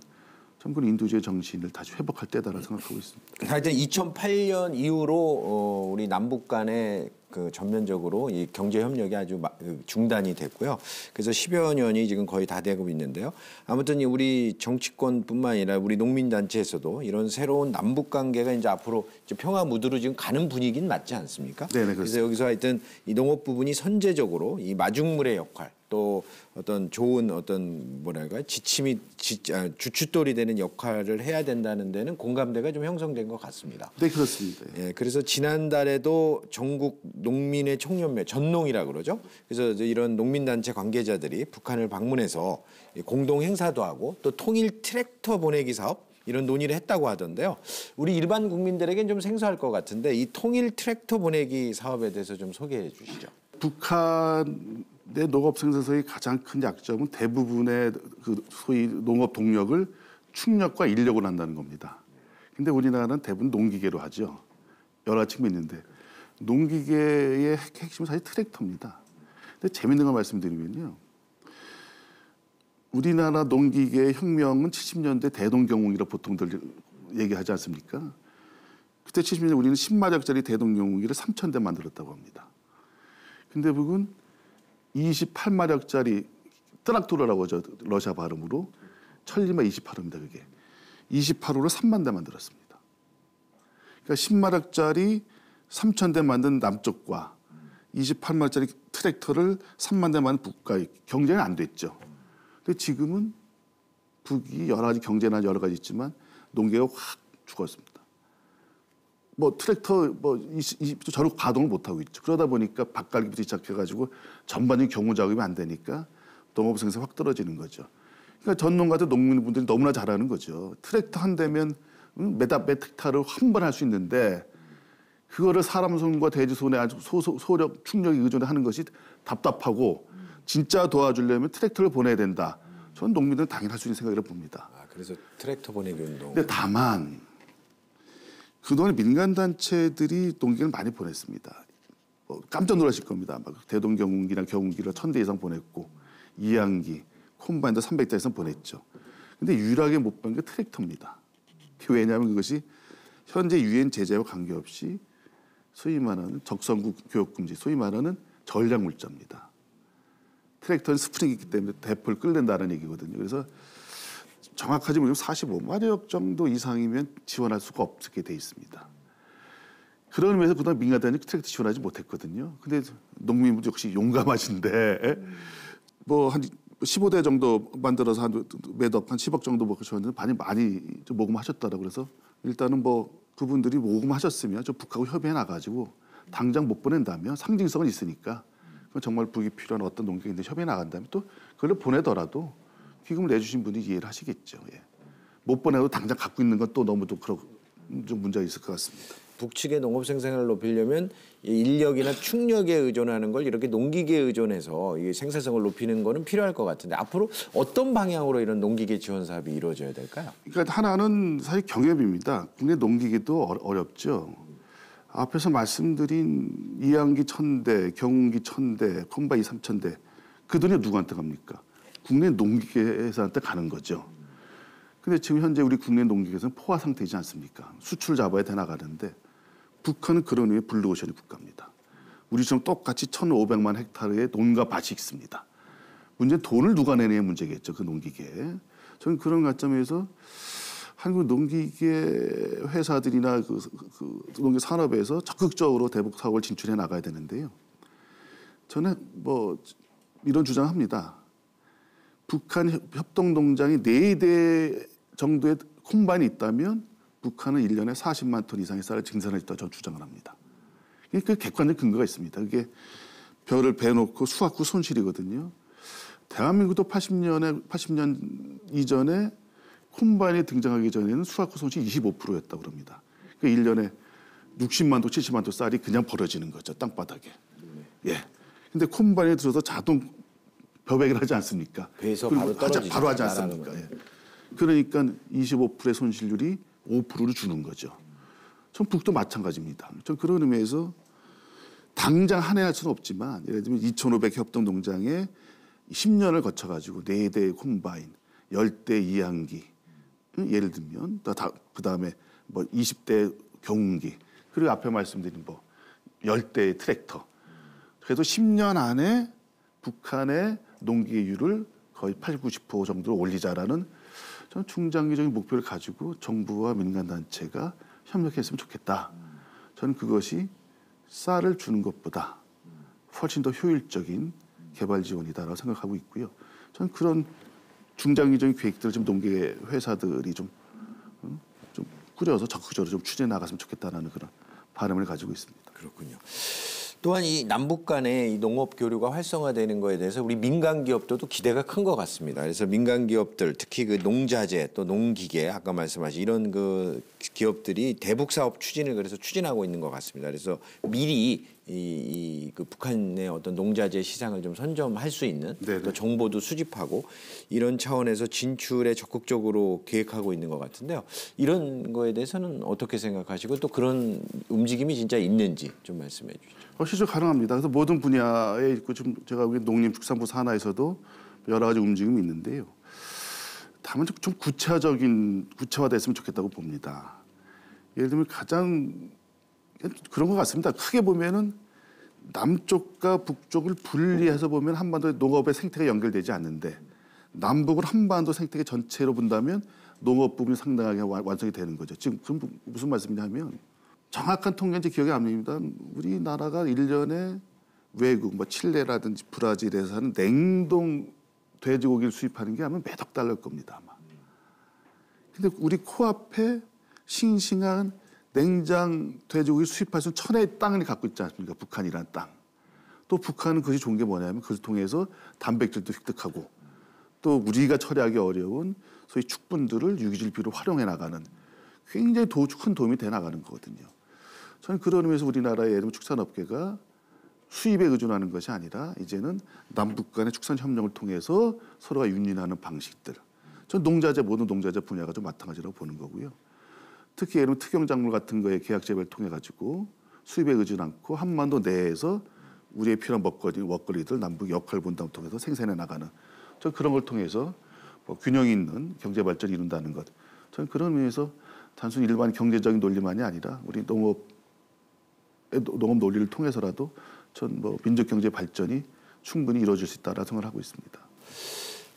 Speaker 2: 그런 인도주의 정신을 다시 회복할 때다라고 생각하고 있습니다.
Speaker 1: 하여튼 2008년 이후로 우리 남북 간의 그 전면적으로 이 경제 협력이 아주 중단이 됐고요. 그래서 10여 년이 지금 거의 다 되고 있는데요. 아무튼 우리 정치권뿐만 아니라 우리 농민단체에서도 이런 새로운 남북 관계가 이제 앞으로 이제 평화 무드로 지금 가는 분위기는 맞지 않습니까?
Speaker 2: 네네, 그렇습니다.
Speaker 1: 그래서 여기서 하여튼 이 농업 부분이 선제적으로 이 마중물의 역할 또 어떤 좋은 어떤 뭐랄까 주춧돌이 되는 역할을 해야 된다는 데는 공감대가 좀 형성된 것 같습니다.
Speaker 2: 네, 그렇습니다.
Speaker 1: 예, 그래서 지난달에도 전국 농민의 총연맹 전농이라 그러죠. 그래서 이제 이런 농민단체 관계자들이 북한을 방문해서 공동 행사도 하고 또 통일 트랙터 보내기 사업 이런 논의를 했다고 하던데요. 우리 일반 국민들에겐 좀 생소할 것 같은데 이 통일 트랙터 보내기 사업에 대해서 좀 소개해 주시죠.
Speaker 2: 북한의 농업 생산성의 가장 큰 약점은 대부분의 그 소위 농업 동력을 축력과 인력으로 한다는 겁니다. 근데 우리나라는 대부분 농기계로 하죠. 여러 가지 측면이 있는데 농기계의 핵심은 사실 트랙터입니다. 근데 재밌는 걸 말씀드리면요. 우리나라 농기계의 혁명은 70년대 대동경운기라 보통들 얘기하지 않습니까? 그때 70년대 우리는 10마력짜리 대동경운기를 3,000대 만들었다고 합니다. 근데 북은 28마력짜리 뜨락토르라고 하죠. 러시아 발음으로. 천리마 28호입니다. 그게. 28호를 3만 대 만들었습니다. 그러니까 10마력짜리 3,000대 만든 남쪽과 28마력짜리 트랙터를 3만 대 만든 북과 경쟁은 안 됐죠. 근데 지금은 북이 여러 가지 경제나 여러 가지 있지만 농계가 확 죽었습니다. 뭐 트랙터 저로 가동을 못 하고 있죠. 그러다 보니까 밭갈기부터 시작해가지고 전반적인 경우 작업이 안 되니까 농업 생산이 확 떨어지는 거죠. 그러니까 전농 같은 농민분들이 너무나 잘하는 거죠. 트랙터 한 대면 몇 헥타를 한 번 할 수 있는데 그거를 사람 손과 돼지 손에 아주 소력 충력에 의존해 하는 것이 답답하고 진짜 도와주려면 트랙터를 보내야 된다. 전 농민들은 당연히 할 수 있는 생각이라고 봅니다.
Speaker 1: 그래서 트랙터 보내기 운동.
Speaker 2: 근데 다만 그동안 민간 단체들이 농기계를 많이 보냈습니다. 깜짝 놀라실 겁니다. 막 대동경운기나 경운기를 1,000대 이상 보냈고 이항기, 콤바인도 300대 이상 보냈죠. 근데 유일하게 못 보낸 게 트랙터입니다. 왜냐하면 그것이 현재 유엔 제재와 관계없이 소위 말하는 적성구 교육금지, 소위 말하는 전략물자입니다. 트랙터는 스프링이 있기 때문에 대포를 끌는다는 얘기거든요. 그래서 정확하지 못하면 45마력 정도 이상이면 지원할 수가 없게 돼 있습니다. 그런 의미에서 그동안 민간단이 트랙터 지원하지 못했거든요. 근데 농민분들 역시 용감하신데 뭐 한 15대 정도 만들어서 한 매덕 한 10억 정도 먹고 줬는데 많이 좀 모금하셨더라고요. 그래서 일단은 뭐 그분들이 모금하셨으면 저 북하고 협의해 나가지고 당장 못 보낸다면 상징성은 있으니까 정말 북이 필요한 어떤 농기계인데 협의해 나간다면 또 그걸 보내더라도 기금을 내주신 분이 이해를 하시겠죠. 예. 못 보내도 당장 갖고 있는 건 또 너무 좀 문제가 있을 것 같습니다.
Speaker 1: 북측의 농업 생산을 높이려면 인력이나 충력에 의존하는 걸 이렇게 농기계에 의존해서 이 생산성을 높이는 거는 필요할 것 같은데 앞으로 어떤 방향으로 이런 농기계 지원 사업이 이루어져야 될까요?
Speaker 2: 그러니까 하나는 사실 경협입니다. 국내 농기계도 어렵죠. 앞에서 말씀드린 이항기 1,000대, 경운기 1,000대, 콤바이 3,000대 그 돈이 누구한테 갑니까? 국내 농기계 회사한테 가는 거죠. 근데 지금 현재 우리 국내 농기계에서는 포화 상태이지 않습니까? 수출 잡아야 돼 나가는데 북한은 그런 의미의 블루오션이 국가입니다. 우리처럼 똑같이 1,500만 헥타르의 논과 밭이 있습니다. 문제는 돈을 누가 내느냐의 문제겠죠. 그 농기계에. 저는 그런 관점에서 한국 농기계 회사들이나 그 농기 산업에서 적극적으로 대북 사업을 진출해 나가야 되는데요. 저는 뭐 이런 주장합니다. 북한 협동농장이 4대 정도의 콤바인이 있다면 북한은 1년에 40만 톤 이상의 쌀을 증산할 수 있다고 저는 주장을 합니다. 그 객관적 근거가 있습니다. 그게 벼를 베놓고 수확 후 손실이거든요. 대한민국도 80년 이전에 콤바인이 등장하기 전에는 수확 후 손실이 25%였다고 그럽니다. 그러니까 1년에 60만 톤, 70만 톤 쌀이 그냥 버려지는 거죠. 땅바닥에. 예. 근데 콤바인에 들어서 자동 벼베기를 하지 않습니까?
Speaker 1: 배에서 바로 떨어지죠.
Speaker 2: 바로 하지 않습니까? 예. 그러니까 25%의 손실률이 5%를 주는 거죠. 전 북도 마찬가지입니다. 전 그런 의미에서 당장 한 해 할 수는 없지만 예를 들면 2,500 협동농장에 10년을 거쳐가지고 4대 콤바인, 10대 이항기, 예를 들면 그다음에 뭐 20대 경운기, 그리고 앞에 말씀드린 뭐 10대의 트랙터. 그래도 10년 안에 북한의 농기계율을 거의 80, 90% 정도로 올리자라는 저는 중장기적인 목표를 가지고 정부와 민간단체가 협력했으면 좋겠다. 저는 그것이 쌀을 주는 것보다 훨씬 더 효율적인 개발 지원이다라고 생각하고 있고요. 저는 그런 중장기적인 계획들을 좀 농기계 회사들이 좀 꾸려서 적극적으로 좀 추진해 나갔으면 좋겠다라는 그런 바람을 가지고 있습니다.
Speaker 1: 그렇군요. 또한 이 남북 간의 이 농업 교류가 활성화되는 거에 대해서 우리 민간 기업들도 기대가 큰 것 같습니다. 그래서 민간 기업들 특히 그 농자재 또 농기계 아까 말씀하신 이런 그 기업들이 대북 사업 추진을 그래서 추진하고 있는 것 같습니다. 그래서 미리 그 북한의 어떤 농자재 시장을 좀 선점할 수 있는 또 정보도 수집하고 이런 차원에서 진출에 적극적으로 계획하고 있는 것 같은데요. 이런 거에 대해서는 어떻게 생각하시고 또 그런 움직임이 진짜 있는지 좀 말씀해 주시죠.
Speaker 2: 실제 가능합니다. 그래서 모든 분야에 있고 좀 제가 우리 농림축산부 산하에서도 여러 가지 움직임이 있는데요. 다만 좀 구체화됐으면 좋겠다고 봅니다. 예를 들면 가장 그런 것 같습니다. 크게 보면은 남쪽과 북쪽을 분리해서 보면 한반도의 농업의 생태가 연결되지 않는데 남북을 한반도 생태계 전체로 본다면 농업 부분이 상당하게 완성이 되는 거죠. 지금 무슨 말씀이냐면 정확한 통계인지 기억이 안 납니다. 우리나라가 1년에 외국 뭐 칠레라든지 브라질에서 하는 냉동 돼지고기를 수입하는 게 아마 몇억 달러일 겁니다. 아마. 근데 우리 코앞에 싱싱한 냉장 돼지고기 수입할 수 있는 천혜의 땅을 갖고 있지 않습니까? 북한이라는 땅. 또 북한은 그것이 좋은 게 뭐냐면 그것을 통해서 단백질도 획득하고 또 우리가 처리하기 어려운 소위 축분들을 유기질비로 활용해 나가는 굉장히 큰 도움이 돼 나가는 거거든요. 저는 그런 의미에서 우리나라의 축산업계가 수입에 의존하는 것이 아니라 이제는 남북 간의 축산 협력을 통해서 서로가 윈윈하는 방식들. 전 모든 농자재 분야가 좀 마찬가지라고 보는 거고요. 특히 예를 들면 특영작물 같은 거에 계약 재배를 통해 가지고 수입에 의지 않고 한반도 내에서 우리의 필요한 먹거리들 남북 역할 분담을 통해서 생산해 나가는 저 그런 걸 통해서 뭐 균형 있는 경제 발전을 이룬다는 것. 저는 그런 의미에서 단순히 일반 경제적인 논리만이 아니라 우리 농업 논리를 통해서라도 전 뭐 민족 경제 발전이 충분히 이루어질 수 있다라고 생각을 하고 있습니다.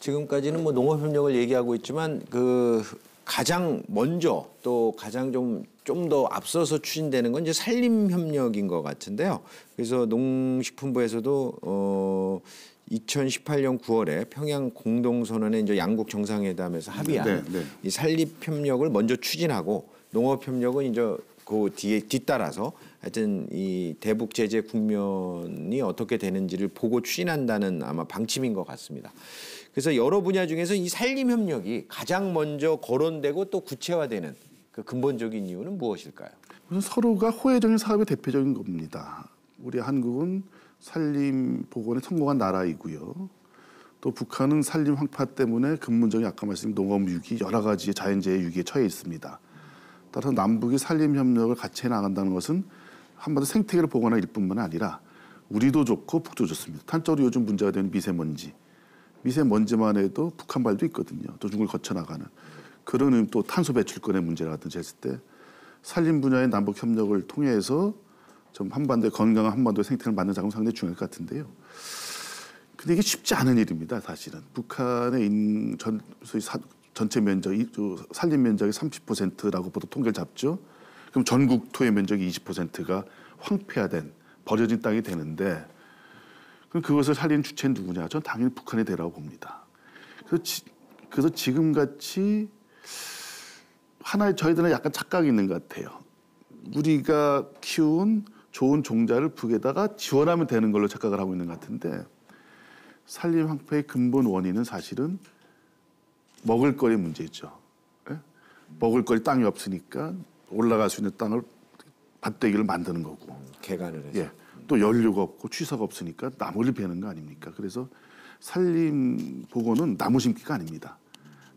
Speaker 1: 지금까지는 뭐 농업협력을 얘기하고 있지만 그 가장 먼저 또 가장 좀 더 앞서서 추진되는 건 이제 산림협력인 것 같은데요. 그래서 농식품부에서도 2018년 9월에 평양 공동선언에 이제 양국 정상회담에서 합의한 이 산림협력을 먼저 추진하고 농업협력은 이제 그 뒤에 뒤따라서 하여튼 이 대북 제재 국면이 어떻게 되는지를 보고 추진한다는 아마 방침인 것 같습니다. 그래서 여러 분야 중에서 이 산림협력이 가장 먼저 거론되고 또 구체화되는 그 근본적인 이유는 무엇일까요?
Speaker 2: 우선 서로가 호혜적인 사업의 대표적인 겁니다. 우리 한국은 산림 복원에 성공한 나라이고요. 또 북한은 산림 황파 때문에 근본적인 아까 말씀드린 농업 위기 여러 가지의 자연재해 위기에 처해 있습니다. 따라서 남북이 산림 협력을 같이 해 나간다는 것은 한반도 생태계를 복원할 일뿐만 아니라 우리도 좋고 북도 좋습니다. 단적으로 요즘 문제가 되는 미세먼지만 해도 북한발도 있거든요. 또 중국을 거쳐 나가는 그런 또 탄소 배출권의 문제라든지 했을 때 산림 분야의 남북 협력을 통해서 좀 한반도의 건강한 한반도의 생태를 만드는 작업은 상당히 중요할 것 같은데요. 근데 이게 쉽지 않은 일입니다. 사실은 북한의 소위 전체 면적, 산림 면적의 30%라고 보통 통계를 잡죠. 그럼 전국 토의 면적이 20%가 황폐화된 버려진 땅이 되는데 그럼 그것을 살리는 주체는 누구냐? 전 당연히 북한이 되라고 봅니다. 그래서 지금같이 하나의 저희들은 약간 착각이 있는 것 같아요. 우리가 키운 좋은 종자를 북에다가 지원하면 되는 걸로 착각을 하고 있는 것 같은데 산림 황폐의 근본 원인은 사실은 먹을거리 문제죠. 예? 먹을거리 땅이 없으니까 올라갈 수 있는 땅을 밭대기를 만드는 거고.
Speaker 1: 개간을 해서.
Speaker 2: 예. 또 연료가 없고 취사가 없으니까 나무를 베는 거 아닙니까? 그래서 산림 복원은 나무 심기가 아닙니다.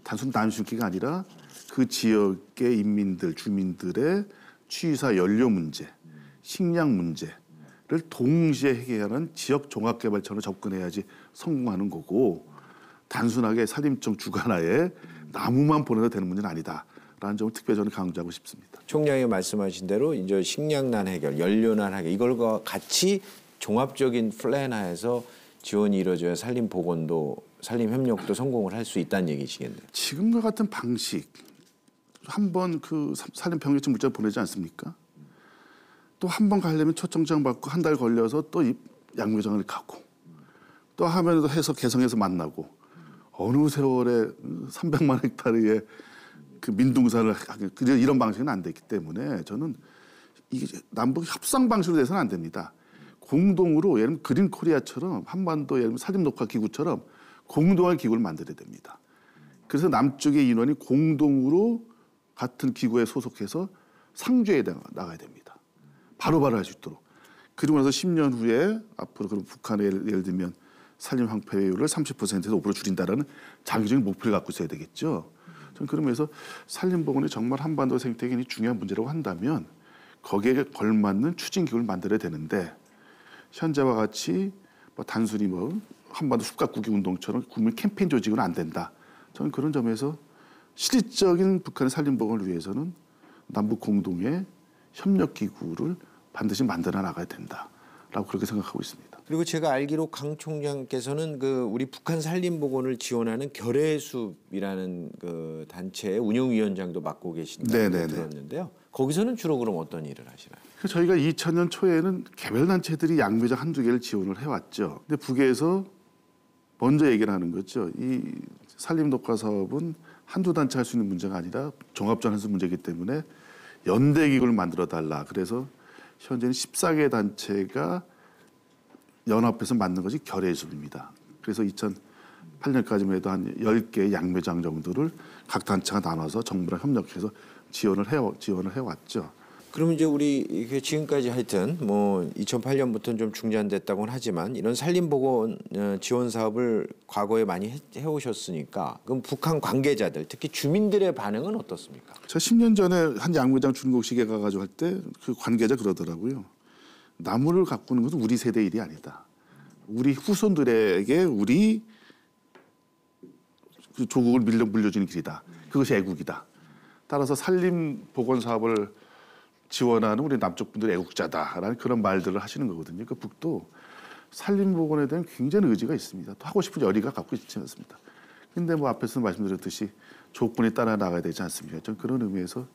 Speaker 2: 단순 나무 심기가 아니라 그 지역의 인민들, 주민들의 취사 연료 문제, 식량 문제를 동시에 해결하는 지역 종합개발처럼 접근해야지 성공하는 거고 단순하게 산림청 주관하에 나무만 보내도 되는 문제는 아니다라는 점을 특별히 저는 강조하고 싶습니다.
Speaker 1: 총장이 말씀하신 대로 이제 식량난 해결, 연료난 해결 이걸과 같이 종합적인 플랜하에서 지원이 이루어져야 산림 복원도 산림 협력도 성공을 할 수 있다는 얘기시겠네요.
Speaker 2: 지금과 같은 방식 한번 그 산림 병력증 문자 보내지 않습니까? 또 한 번 가려면 초청장 받고 한 달 걸려서 또 양묘장을 가고 또 하면서 해서 개성에서 만나고 어느 세월에 300만 헥타르의 그 민둥산을 하게 이런 방식은 안 됐기 때문에 저는 이게 남북 협상 방식으로 돼서는 안 됩니다. 공동으로 예를 들면 그린 코리아처럼 한반도 예를 들면 산림 녹화 기구처럼 공동한 기구를 만들어야 됩니다. 그래서 남쪽의 인원이 공동으로 같은 기구에 소속해서 상주에 나가야 됩니다. 바로바로 할 수 있도록. 그리고 나서 10년 후에 앞으로 그럼 북한의 예를 들면 산림 황폐율을 30%에서 5% 줄인다라는 장기적인 목표를 갖고 있어야 되겠죠. 저는 그러면서 산림 복원이 정말 한반도 생태계에 중요한 문제라고 한다면 거기에 걸맞는 추진 기구를 만들어야 되는데 현재와 같이 뭐 단순히 뭐 한반도 숲가꾸기 운동처럼 국민 캠페인 조직은 안 된다. 저는 그런 점에서 실질적인 북한의 산림 복원을 위해서는 남북 공동의 협력 기구를 반드시 만들어 나가야 된다라고 그렇게 생각하고 있습니다.
Speaker 1: 그리고 제가 알기로 강 총장께서는 그 우리 북한 산림 복원을 지원하는 결의숲이라는 그 단체의 운영위원장도 맡고 계신다고 들었는데요. 거기서는 주로 그럼 어떤 일을 하시나요?
Speaker 2: 저희가 2000년 초에는 개별 단체들이 양묘장 한두 개를 지원을 해왔죠. 근데 북에서 먼저 얘기를 하는 거죠. 이 산림 녹화 사업은 한두 단체 할 수 있는 문제가 아니라 종합전환수 문제이기 때문에 연대 기구를 만들어 달라. 그래서 현재는 14개 단체가 연합해서 만든 것이 결의숲입니다. 그래서 2008년까지만 해도 한 10개 양묘장 정도를 각 단체가 나눠서 정부랑 협력해서 지원을 해왔죠.
Speaker 1: 그럼 이제 우리 이게 지금까지 하여튼 뭐 2008년부터는 좀 중단됐다고는 하지만 이런 산림보건 지원 사업을 과거에 많이 해오셨으니까 그럼 북한 관계자들 특히 주민들의 반응은 어떻습니까?
Speaker 2: 제가 10년 전에 한 양매장 준곡식에 가가지고 할 때 그 관계자 그러더라고요. 나무를 가꾸는 것은 우리 세대 일이 아니다. 우리 후손들에게 우리 그 조국을 물려주는 길이다. 그것이 애국이다. 따라서 산림보건 사업을 지원하는 우리 남쪽 분들이 애국자다라는 그런 말들을 하시는 거거든요. 그 북도 산림보건에 대한 굉장히 의지가 있습니다. 또 하고 싶은 열의가 갖고 있지 않습니다. 근데 뭐 앞에서 말씀드렸듯이 조건이 따라 나가야 되지 않습니까? 전 그런 의미에서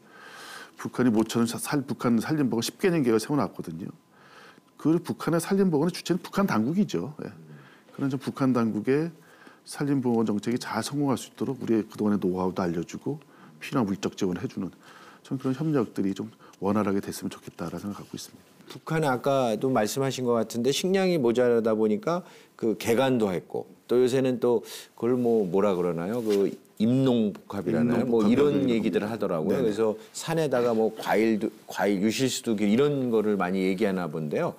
Speaker 2: 북한이 모처럼 북한 산림보건 10개년 계획을 세워놨거든요. 그 북한의 산림보건의 주체는 북한 당국이죠. 예. 그런 좀 북한 당국의 산림보건 정책이 잘 성공할 수 있도록 우리의 그동안의 노하우도 알려주고 필요한 물적 지원을 해주는 전 그런 협력들이 좀 원활하게 됐으면 좋겠다라는 생각을 갖고 있습니다.
Speaker 1: 북한은 아까도 말씀하신 것 같은데 식량이 모자라다 보니까 그 개간도 했고 또 요새는 또 그걸 뭐라 그러나요? 그 임농복합이라나요? 뭐 이런 얘기들을 하더라고요.
Speaker 2: 네네.
Speaker 1: 그래서 산에다가 뭐 과일 유실수도 이런 거를 많이 얘기하나 본데요.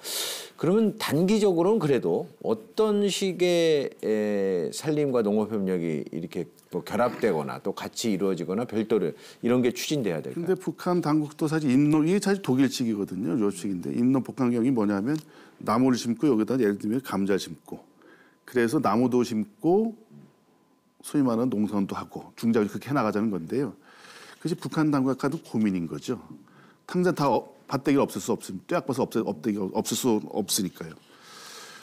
Speaker 1: 그러면 단기적으로는 그래도 어떤 식의 산림과 농업 협력이 이렇게 뭐 결합되거나 또 같이 이루어지거나 별도로 이런 게 추진돼야 될까요?
Speaker 2: 근데 북한 당국도 사실 이게 사실 독일식이거든요. 요식인데 임농 복합경이 뭐냐면 나무를 심고 여기다 예를 들면 감자 심고 그래서 나무도 심고 소위 말하는 농선도 하고 중작을 그렇게 해나가자는 건데요. 그것이 북한 당국과도 고민인 거죠. 당장 다 밭대기가 없을 수 없으면 떼약봐서 업대기가 없을 수 없으니까요.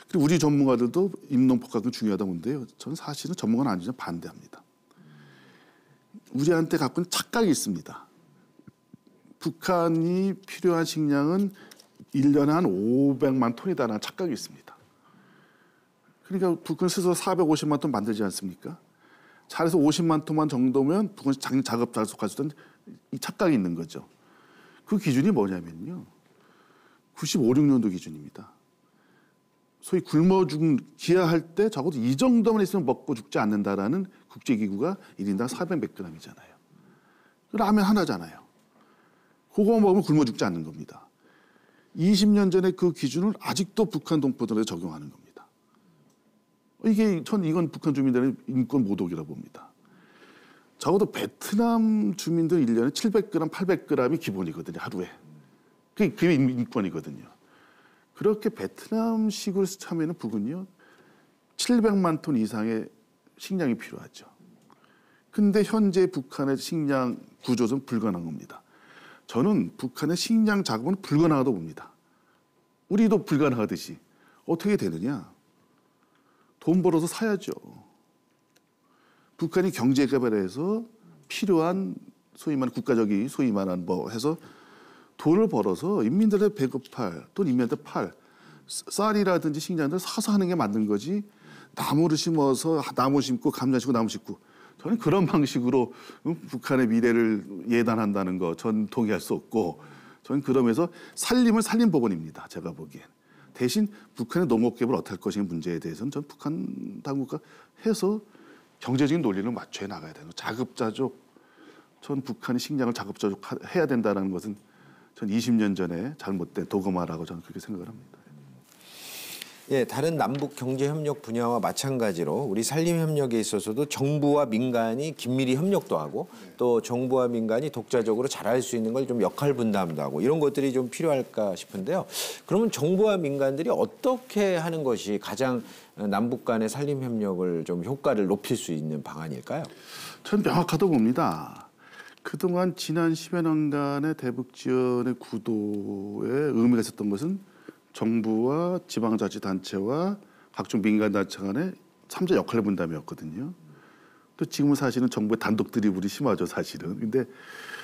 Speaker 2: 그리고 우리 전문가들도 임농 복합경 중요하다고 하는데요. 저는 사실은 전문가는 아니지만 반대합니다. 우리한테 갖고 있는 착각이 있습니다. 북한이 필요한 식량은 1년에 한 500만 톤이다라는 착각이 있습니다. 그러니까 북한 스스로 450만 톤 만들지 않습니까? 잘해서 50만 톤만 정도면 북한이 작업 자속할 수 있는 이 착각이 있는 거죠. 그 기준이 뭐냐면요. 95, 6년도 기준입니다. 소위 기아할 때 적어도 이 정도만 있으면 먹고 죽지 않는다라는 국제기구가 1인당 400g이잖아요. 라면 하나잖아요. 그거 먹으면 굶어 죽지 않는 겁니다. 20년 전에 그 기준을 아직도 북한 동포들에게 적용하는 겁니다. 이건 북한 주민들의 인권 모독이라고 봅니다. 적어도 베트남 주민들 1년에 700g, 800g이 기본이거든요. 하루에. 그게 인권이거든요. 그렇게 베트남식으로 참여하는 북은요. 700만 톤 이상의 식량이 필요하죠. 근데 현재 북한의 식량 구조는 불가능한 겁니다. 저는 북한의 식량 작업은 불가능하다고 봅니다. 우리도 불가능하듯이 어떻게 되느냐? 돈 벌어서 사야죠. 북한이 경제 개발해서 필요한 소위 말하는 국가적인 소위 말하는 뭐 해서 돈을 벌어서 인민들의 배급할 또는 인민한테 팔 쌀이라든지 식량들 사서 하는 게 맞는 거지. 나무를 심어서 나무 심고 감자 심고 나무 심고 저는 그런 방식으로 북한의 미래를 예단한다는 거 전 동의할 수 없고 저는 그러면서 산림은 산림보건입니다. 제가 보기엔. 대신 북한의 농업개발을 어떻게 할 것인가 문제에 대해서는 전 북한 당국과 해서 경제적인 논리를 맞춰 나가야 되는 자급자족. 전 북한이 식량을 자급자족 해야 된다는 것은 전 20년 전에 잘못된 도그마라고 저는 그렇게 생각을 합니다.
Speaker 1: 예, 다른 남북 경제 협력 분야와 마찬가지로 우리 산림 협력에 있어서도 정부와 민간이 긴밀히 협력도 하고 또 정부와 민간이 독자적으로 잘할 수 있는 걸 좀 역할 분담도 하고 이런 것들이 좀 필요할까 싶은데요. 그러면 정부와 민간들이 어떻게 하는 것이 가장 남북 간의 산림 협력을 좀 효과를 높일 수 있는 방안일까요?
Speaker 2: 저는 명확하다고 봅니다. 그동안 지난 10여 년간의 대북 지원의 구도에 의미가 있었던 것은 정부와 지방자치단체와 각종 민간단체 간의 3자 역할 분담이었거든요. 또 지금은 사실은 정부의 단독 드리블이 심하죠, 사실은. 근데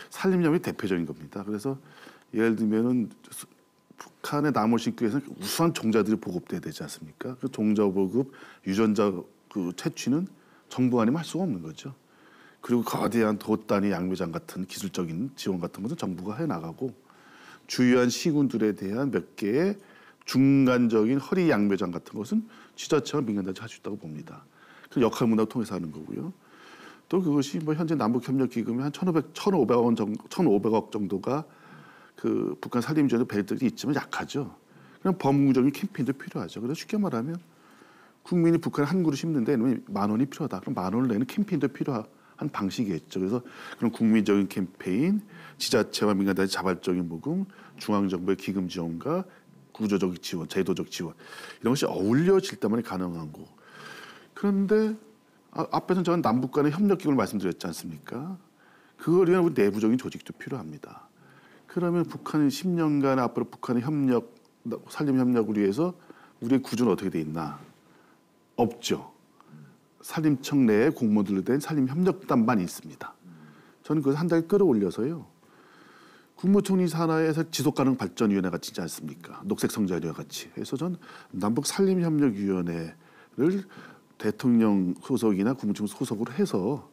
Speaker 2: 산림협이 대표적인 겁니다. 그래서 예를 들면은 북한의 나무 심기 위해서는 우수한 종자들이 보급돼야 되지 않습니까? 그 종자 보급, 유전자 그 채취는 정부 아니면 할 수가 없는 거죠. 그리고 거대한 돛단위 양묘장 같은 기술적인 지원 같은 것은 정부가 해나가고 주요한 시군들에 대한 몇 개의 중간적인 허리 양묘장 같은 것은 지자체와 민간단체 할 수 있다고 봅니다. 그 역할 문화를 통해서 하는 거고요. 또 그것이 뭐 현재 남북협력기금이 한 1,500억 정도가 그 북한 살림 지원의 배들이 있지만 약하죠. 그럼 범국적인 캠페인도 필요하죠. 그래서 쉽게 말하면 국민이 북한에 한 그릇 심는데 10,000원이 필요하다. 그럼 10,000원을 내는 캠페인도 필요한 방식이겠죠. 그래서 그런 국민적인 캠페인, 지자체와 민간단체 자발적인 모금, 중앙정부의 기금 지원과 구조적 지원, 제도적 지원 이런 것이 어울려질 때만이 가능한 거고. 그런데 앞에서 저는 남북 간의 협력기구를 말씀드렸지 않습니까? 그걸 위한 우리 내부적인 조직도 필요합니다. 그러면 북한은 10년간 앞으로 북한의 협력, 산림 협력을 위해서 우리의 구조는 어떻게 돼 있나? 없죠. 산림청 내에 공무원들로 된 산림협력단만이 있습니다. 저는 그걸 한 달 끌어올려서요. 국무총리 산하에서 지속가능 발전위원회가 있지 않습니까? 녹색성장위원회 같이 해서 전 남북 산림협력위원회를 대통령 소속이나 국무총리 소속으로 해서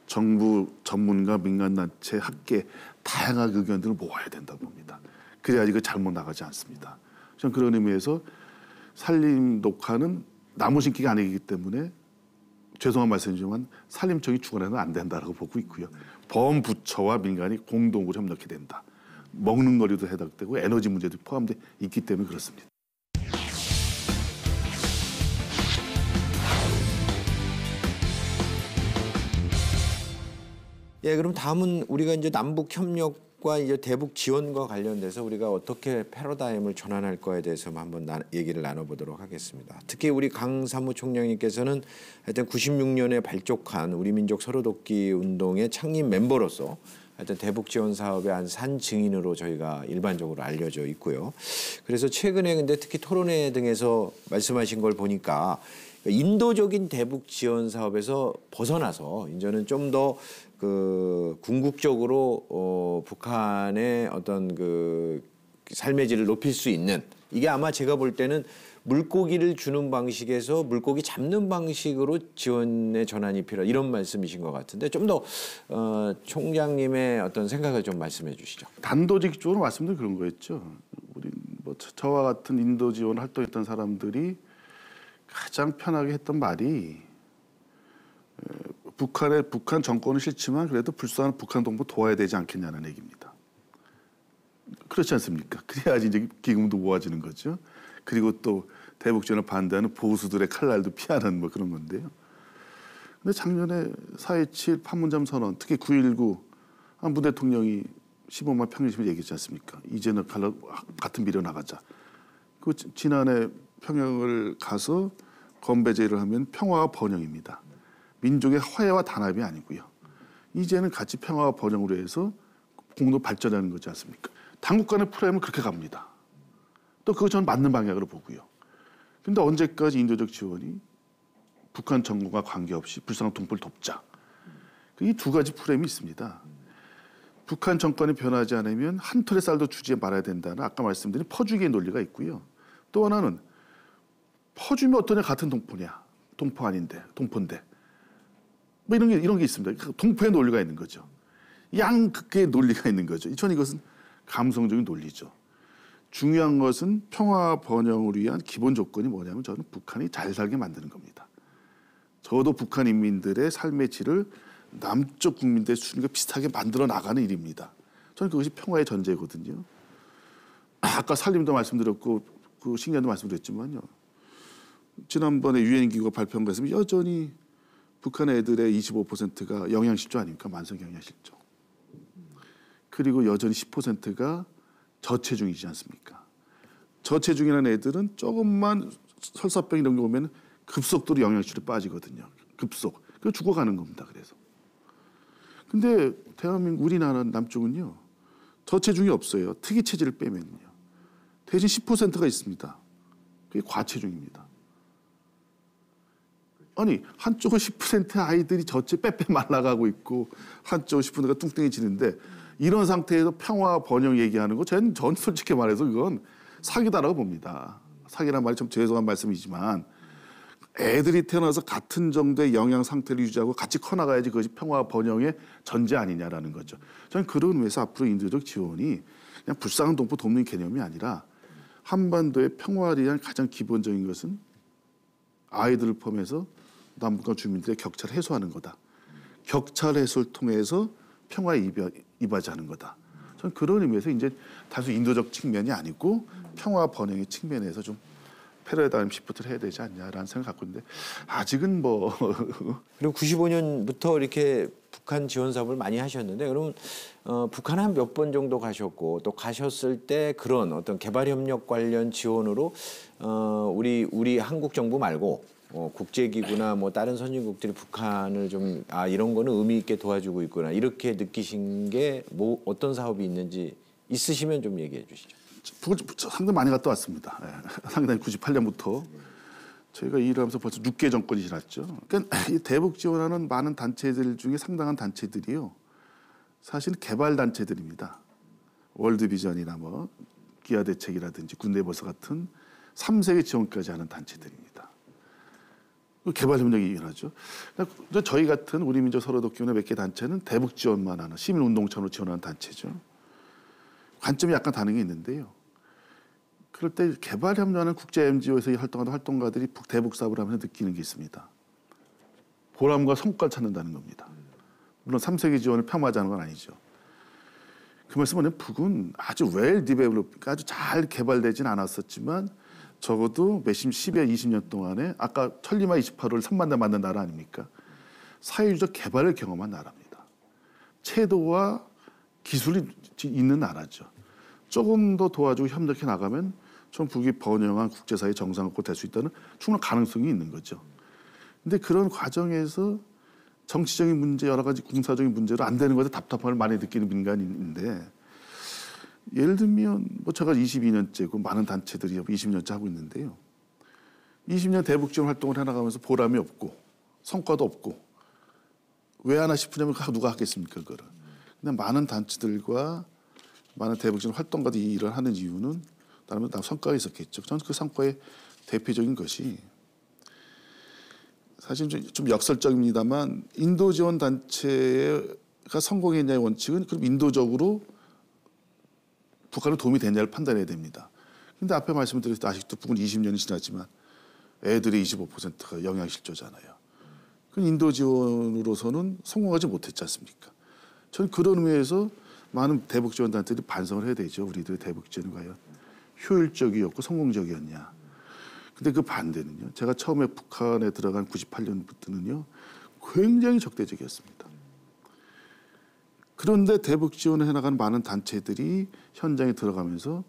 Speaker 2: 정부 전문가 민간단체 학계 다양한 의견들을 모아야 된다고 봅니다. 그래야 이거 잘못 나가지 않습니다. 저는 그런 의미에서 산림 녹화는 나무 심기가 아니기 때문에 죄송한 말씀이지만 산림청이 주관해서는 안 된다라고 보고 있고요. 범부처와 민간이 공동으로 협력해야 된다. 먹는 거리도 해당되고 에너지 문제도 포함되어 있기 때문에 그렇습니다.
Speaker 1: 예, 그럼 다음은 우리가 이제 남북 협력과 이제 대북 지원과 관련돼서 우리가 어떻게 패러다임을 전환할 거에 대해서 한번 얘기를 나눠보도록 하겠습니다. 특히 우리 강 사무총장님께서는 하여튼 96년에 발족한 우리 민족 서로돕기 운동의 창립 멤버로서 하여튼 대북 지원 사업의 한 산 증인으로 저희가 일반적으로 알려져 있고요. 그래서 최근에 근데 특히 토론회 등에서 말씀하신 걸 보니까 인도적인 대북 지원 사업에서 벗어나서 이제는 좀 더 그 궁극적으로 북한의 어떤 그 삶의 질을 높일 수 있는, 이게 아마 제가 볼 때는 물고기를 주는 방식에서 물고기 잡는 방식으로 지원의 전환이 필요하다, 이런 말씀이신 것 같은데 좀 더 총장님의 어떤 생각을 좀 말씀해 주시죠.
Speaker 2: 단도직입적으로 말씀드린 그런 거였죠. 우리 뭐 저와 같은 인도 지원 활동했던 사람들이 가장 편하게 했던 말이 북한 정권은 싫지만 그래도 불쌍한 북한 동포 도와야 되지 않겠냐는 얘기입니다. 그렇지 않습니까? 그래야지 이제 기금도 모아지는 거죠. 그리고 또 대북 지원을 반대하는 보수들의 칼날도 피하는 뭐 그런 건데요. 근데 작년에 4.27 판문점 선언, 특히 9.19 문 대통령이 15만 평일심을 얘기했지 않습니까? 이제는 같은 미래 나가자. 그 지난해 평양을 가서 건배 제의를 하면 평화와 번영입니다. 민족의 화해와 단합이 아니고요. 이제는 같이 평화와 번영으로 해서 공동 발전하는 거지 않습니까? 당국 간의 프레임은 그렇게 갑니다. 또 그거 저는 맞는 방향으로 보고요. 그런데 언제까지 인도적 지원이 북한 정권과 관계없이 불쌍한 동포를 돕자. 이 두 가지 프레임이 있습니다. 북한 정권이 변하지 않으면 한 톨의 쌀도 주지 말아야 된다는 아까 말씀드린 퍼주기의 논리가 있고요. 또 하나는 퍼주면 어떠냐, 같은 동포냐. 동포 아닌데, 동포인데. 뭐 이런 게 있습니다. 동포의 논리가 있는 거죠. 양극의 논리가 있는 거죠. 저는 이것은 감성적인 논리죠. 중요한 것은 평화 번영을 위한 기본 조건이 뭐냐면 저는 북한이 잘 살게 만드는 겁니다. 저도 북한 인민들의 삶의 질을 남쪽 국민들의 수준과 비슷하게 만들어 나가는 일입니다. 저는 그것이 평화의 전제거든요. 아까 산림도 말씀드렸고 그 식량도 말씀드렸지만요. 지난번에 유엔 기구가 발표한 것은 여전히 북한 애들의 25%가 영양실조 아닙니까? 만성 영양실조. 그리고 여전히 10%가 저체중이지 않습니까? 저체중이라는 애들은 조금만 설사병 이런 게 오면 급속도로 영양실에 빠지거든요. 급속. 그래서 죽어가는 겁니다. 그래서. 근데 대한민국 우리나라 남쪽은요. 저체중이 없어요. 특이 체질을 빼면요. 대신 10%가 있습니다. 그게 과체중입니다. 아니 한쪽은 10% 아이들이 저체 빼빼 말라가고 있고 한쪽은 10%가 뚱뚱해지는데 이런 상태에서 평화 번영 얘기하는 거 전 솔직히 말해서 그건 사기다라고 봅니다. 사기란 말이 좀 죄송한 말씀이지만 애들이 태어나서 같은 정도의 영양 상태를 유지하고 같이 커나가야지 그것이 평화 번영의 전제 아니냐라는 거죠. 저는 그런 의미에서 앞으로 인도적 지원이 그냥 불쌍한 동포 돕는 개념이 아니라 한반도의 평화를 위한 가장 기본적인 것은 아이들을 포함해서 남북한 주민들의 격차를 해소하는 거다. 격차 해소를 통해서 평화에 이바지하는 거다. 저는 그런 의미에서 이제 단순 인도적 측면이 아니고 평화 번영의 측면에서 좀 패러다임 시프트를 해야 되지 않냐라는 생각을 갖고 있는데 아직은 뭐
Speaker 1: 그리고 95년부터 이렇게 북한 지원 사업을 많이 하셨는데 그러면 북한 한 몇 번 정도 가셨고 또 가셨을 때 그런 어떤 개발 협력 관련 지원으로 우리 한국 정부 말고 국제기구나 뭐 다른 선진국들이 북한을 좀 이런 거는 의미 있게 도와주고 있구나 이렇게 느끼신 게 뭐 어떤 사업이 있는지 있으시면 좀 얘기해 주시죠.
Speaker 2: 상당히 많이 갔다 왔습니다. 예. 상당히 98년부터 저희가 일을 하면서 벌써 6개 정권이 지났죠. 그러니까 이 대북 지원하는 많은 단체들 중에 상당한 단체들이요. 사실 개발 단체들입니다. 월드비전이나 뭐 기아대책이라든지 군대버스 같은 3세계 지원까지 하는 단체들입니다. 개발 협력이 일어나죠. 그러니까 저희 같은 우리 민족 서로돕기원회 몇 개 단체는 대북 지원만 하는 시민운동차로 지원하는 단체죠. 관점이 약간 다른 게 있는데요. 그럴 때 개발 협력하는 국제 NGO에서 활동하는 활동가들이 대북 사업을 하면서 느끼는 게 있습니다. 보람과 성과를 찾는다는 겁니다. 물론 3세기 지원을 폄하하자는 건 아니죠. 그 말씀은 북은 아주 웰 디벨롭, 아주 잘 개발되진 않았었지만 적어도 몇십, 10여 20년 동안에 아까 천리마 28호를 3만 대 만든 나라 아닙니까? 사회주의적 개발을 경험한 나라입니다. 채도와 기술이 있는 나라죠. 조금 더 도와주고 협력해 나가면 좀 북이 번영한 국제사회 정상화가 될 수 있다는 충분한 가능성이 있는 거죠. 근데 그런 과정에서 정치적인 문제, 여러 가지 군사적인 문제로 안 되는 것에 답답함을 많이 느끼는 민간인인데 예를 들면 뭐 제가 22년째고 많은 단체들이 20년째 하고 있는데요. 20년 대북 지원 활동을 해나가면서 보람이 없고 성과도 없고 왜 하나 싶으냐면 누가 하겠습니까 그거를. 근데 많은 단체들과 많은 대북 지원 활동가들이 이 일을 하는 이유는 나름대로 다 성과가 있었겠죠. 저는 그 성과의 대표적인 것이 사실 좀 역설적입니다만 인도 지원 단체가 성공했냐의 원칙은 그럼 인도적으로 북한에 도움이 됐냐를 판단해야 됩니다. 근데 앞에 말씀드렸듯이 아직도 북은 20년이 지났지만 애들의 25%가 영양실조잖아요. 그 인도 지원으로서는 성공하지 못했지 않습니까? 저는 그런 의미에서 많은 대북 지원 단체들이 반성을 해야 되죠. 우리들의 대북 지원이 과연 효율적이었고 성공적이었냐. 근데 그 반대는요. 제가 처음에 북한에 들어간 98년부터는요. 굉장히 적대적이었습니다. 그런데 대북 지원을 해나가는 많은 단체들이 현장에 들어가면서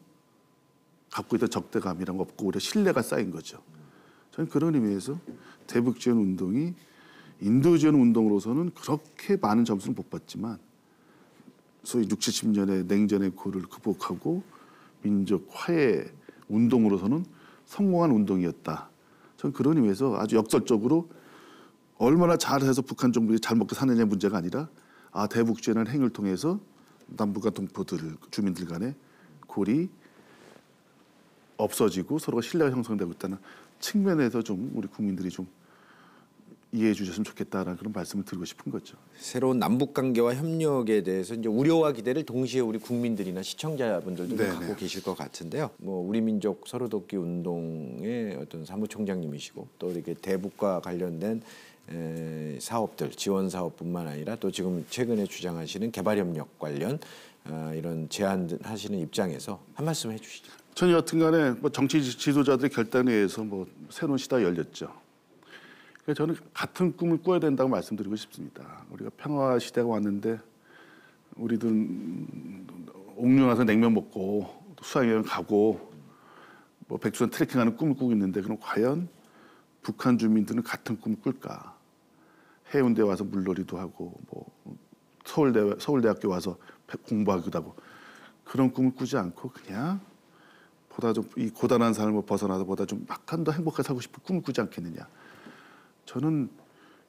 Speaker 2: 갖고 있던 적대감이란 거 없고 오히려 신뢰가 쌓인 거죠. 저는 그런 의미에서 대북 지원 운동이 인도 지원 운동으로서는 그렇게 많은 점수는 못 받지만 소위 60, 70년의 냉전의 고를 극복하고 민족 화해 운동으로서는 성공한 운동이었다. 저는 그런 의미에서 아주 역설적으로 얼마나 잘해서 북한 정부들이 잘 먹고 사느냐 문제가 아니라 대북 지원하는 행위를 통해서 남북한 동포들, 주민들 간의 골이 없어지고 서로가 신뢰가 형성되고 있다는 측면에서 좀 우리 국민들이 좀 이해해 주셨으면 좋겠다라는 그런 말씀을 드리고 싶은 거죠.
Speaker 1: 새로운 남북 관계와 협력에 대해서 이제 우려와 기대를 동시에 우리 국민들이나 시청자분들도 좀 갖고 계실 것 같은데요. 뭐 우리 민족 서로돕기 운동의 어떤 사무총장님이시고 또 이렇게 대북과 관련된 사업들, 지원 사업뿐만 아니라 또 지금 최근에 주장하시는 개발 협력 관련 이런 제안하시는 입장에서 한 말씀 해주시죠.
Speaker 2: 저는 여튼간에 뭐 정치 지도자들의 결단에 의해서 뭐 새로운 시대가 열렸죠. 그래서 저는 같은 꿈을 꿔야 된다고 말씀드리고 싶습니다. 우리가 평화 시대가 왔는데 우리들 옥류 가서 냉면 먹고 수학여행 가고 뭐 백두산 트레킹하는 꿈을 꾸고 있는데 그럼 과연 북한 주민들은 같은 꿈을 꿀까? 해운대 와서 물놀이도 하고 뭐 서울대학교 와서 공부하기도 하고 그런 꿈을 꾸지 않고 그냥 보다 좀 이 고단한 삶을 벗어나서 보다 좀 약간 더 행복하게 살고 싶은 꿈을 꾸지 않겠느냐. 저는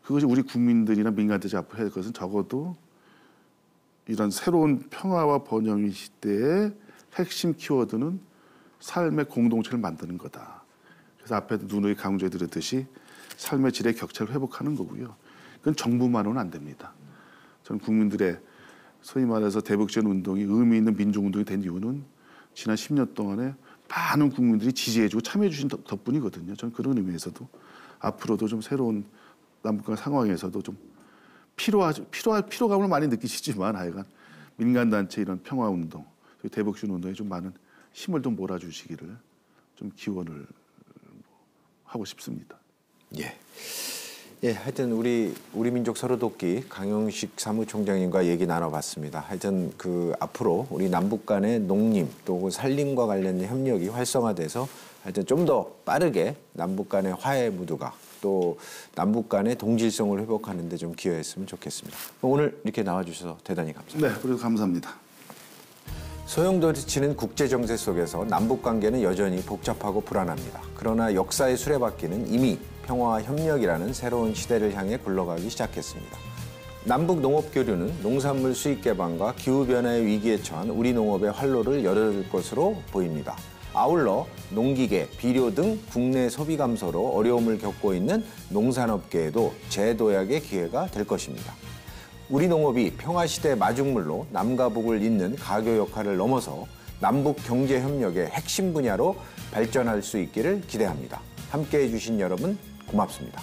Speaker 2: 그것이 우리 국민들이나 민간들이 앞으로 해야 될 것은 적어도 이런 새로운 평화와 번영의 시대의 핵심 키워드는 삶의 공동체를 만드는 거다. 그래서 앞에 누누이 강조해 드렸듯이 삶의 질의 격차를 회복하는 거고요. 그건 정부만으로는 안 됩니다. 저는 국민들의 소위 말해서 대북 지원 운동이 의미 있는 민족 운동이 된 이유는 지난 10년 동안에 많은 국민들이 지지해주고 참여해주신 덕분이거든요. 저는 그런 의미에서도 앞으로도 좀 새로운 남북한 상황에서도 좀 피로감을 많이 느끼시지만 하여간 민간단체 이런 평화운동, 대북신 운동에 좀 많은 힘을 좀 몰아주시기를 좀 기원을 하고 싶습니다.
Speaker 1: 예. 예, 하여튼 우리 민족 서로돕기 강용식 사무총장님과 얘기 나눠봤습니다. 하여튼 앞으로 우리 남북 간의 농림 또 산림과 관련된 협력이 활성화돼서 하여튼 좀 더 빠르게 남북 간의 화해 무드가 또 남북 간의 동질성을 회복하는 데 좀 기여했으면 좋겠습니다. 오늘 이렇게 나와주셔서 대단히 감사합니다.
Speaker 2: 네, 그래서 감사합니다.
Speaker 1: 소용돌이치는 국제정세 속에서 남북관계는 여전히 복잡하고 불안합니다. 그러나 역사의 수레바퀴는 이미 평화와 협력이라는 새로운 시대를 향해 굴러가기 시작했습니다. 남북 농업교류는 농산물 수입 개방과 기후변화의 위기에 처한 우리 농업의 활로를 열어줄 것으로 보입니다. 아울러 농기계, 비료 등 국내 소비 감소로 어려움을 겪고 있는 농산업계에도 재도약의 기회가 될 것입니다. 우리 농업이 평화시대 마중물로 남과 북을 잇는 가교 역할을 넘어서 남북 경제협력의 핵심 분야로 발전할 수 있기를 기대합니다. 함께해 주신 여러분 고맙습니다.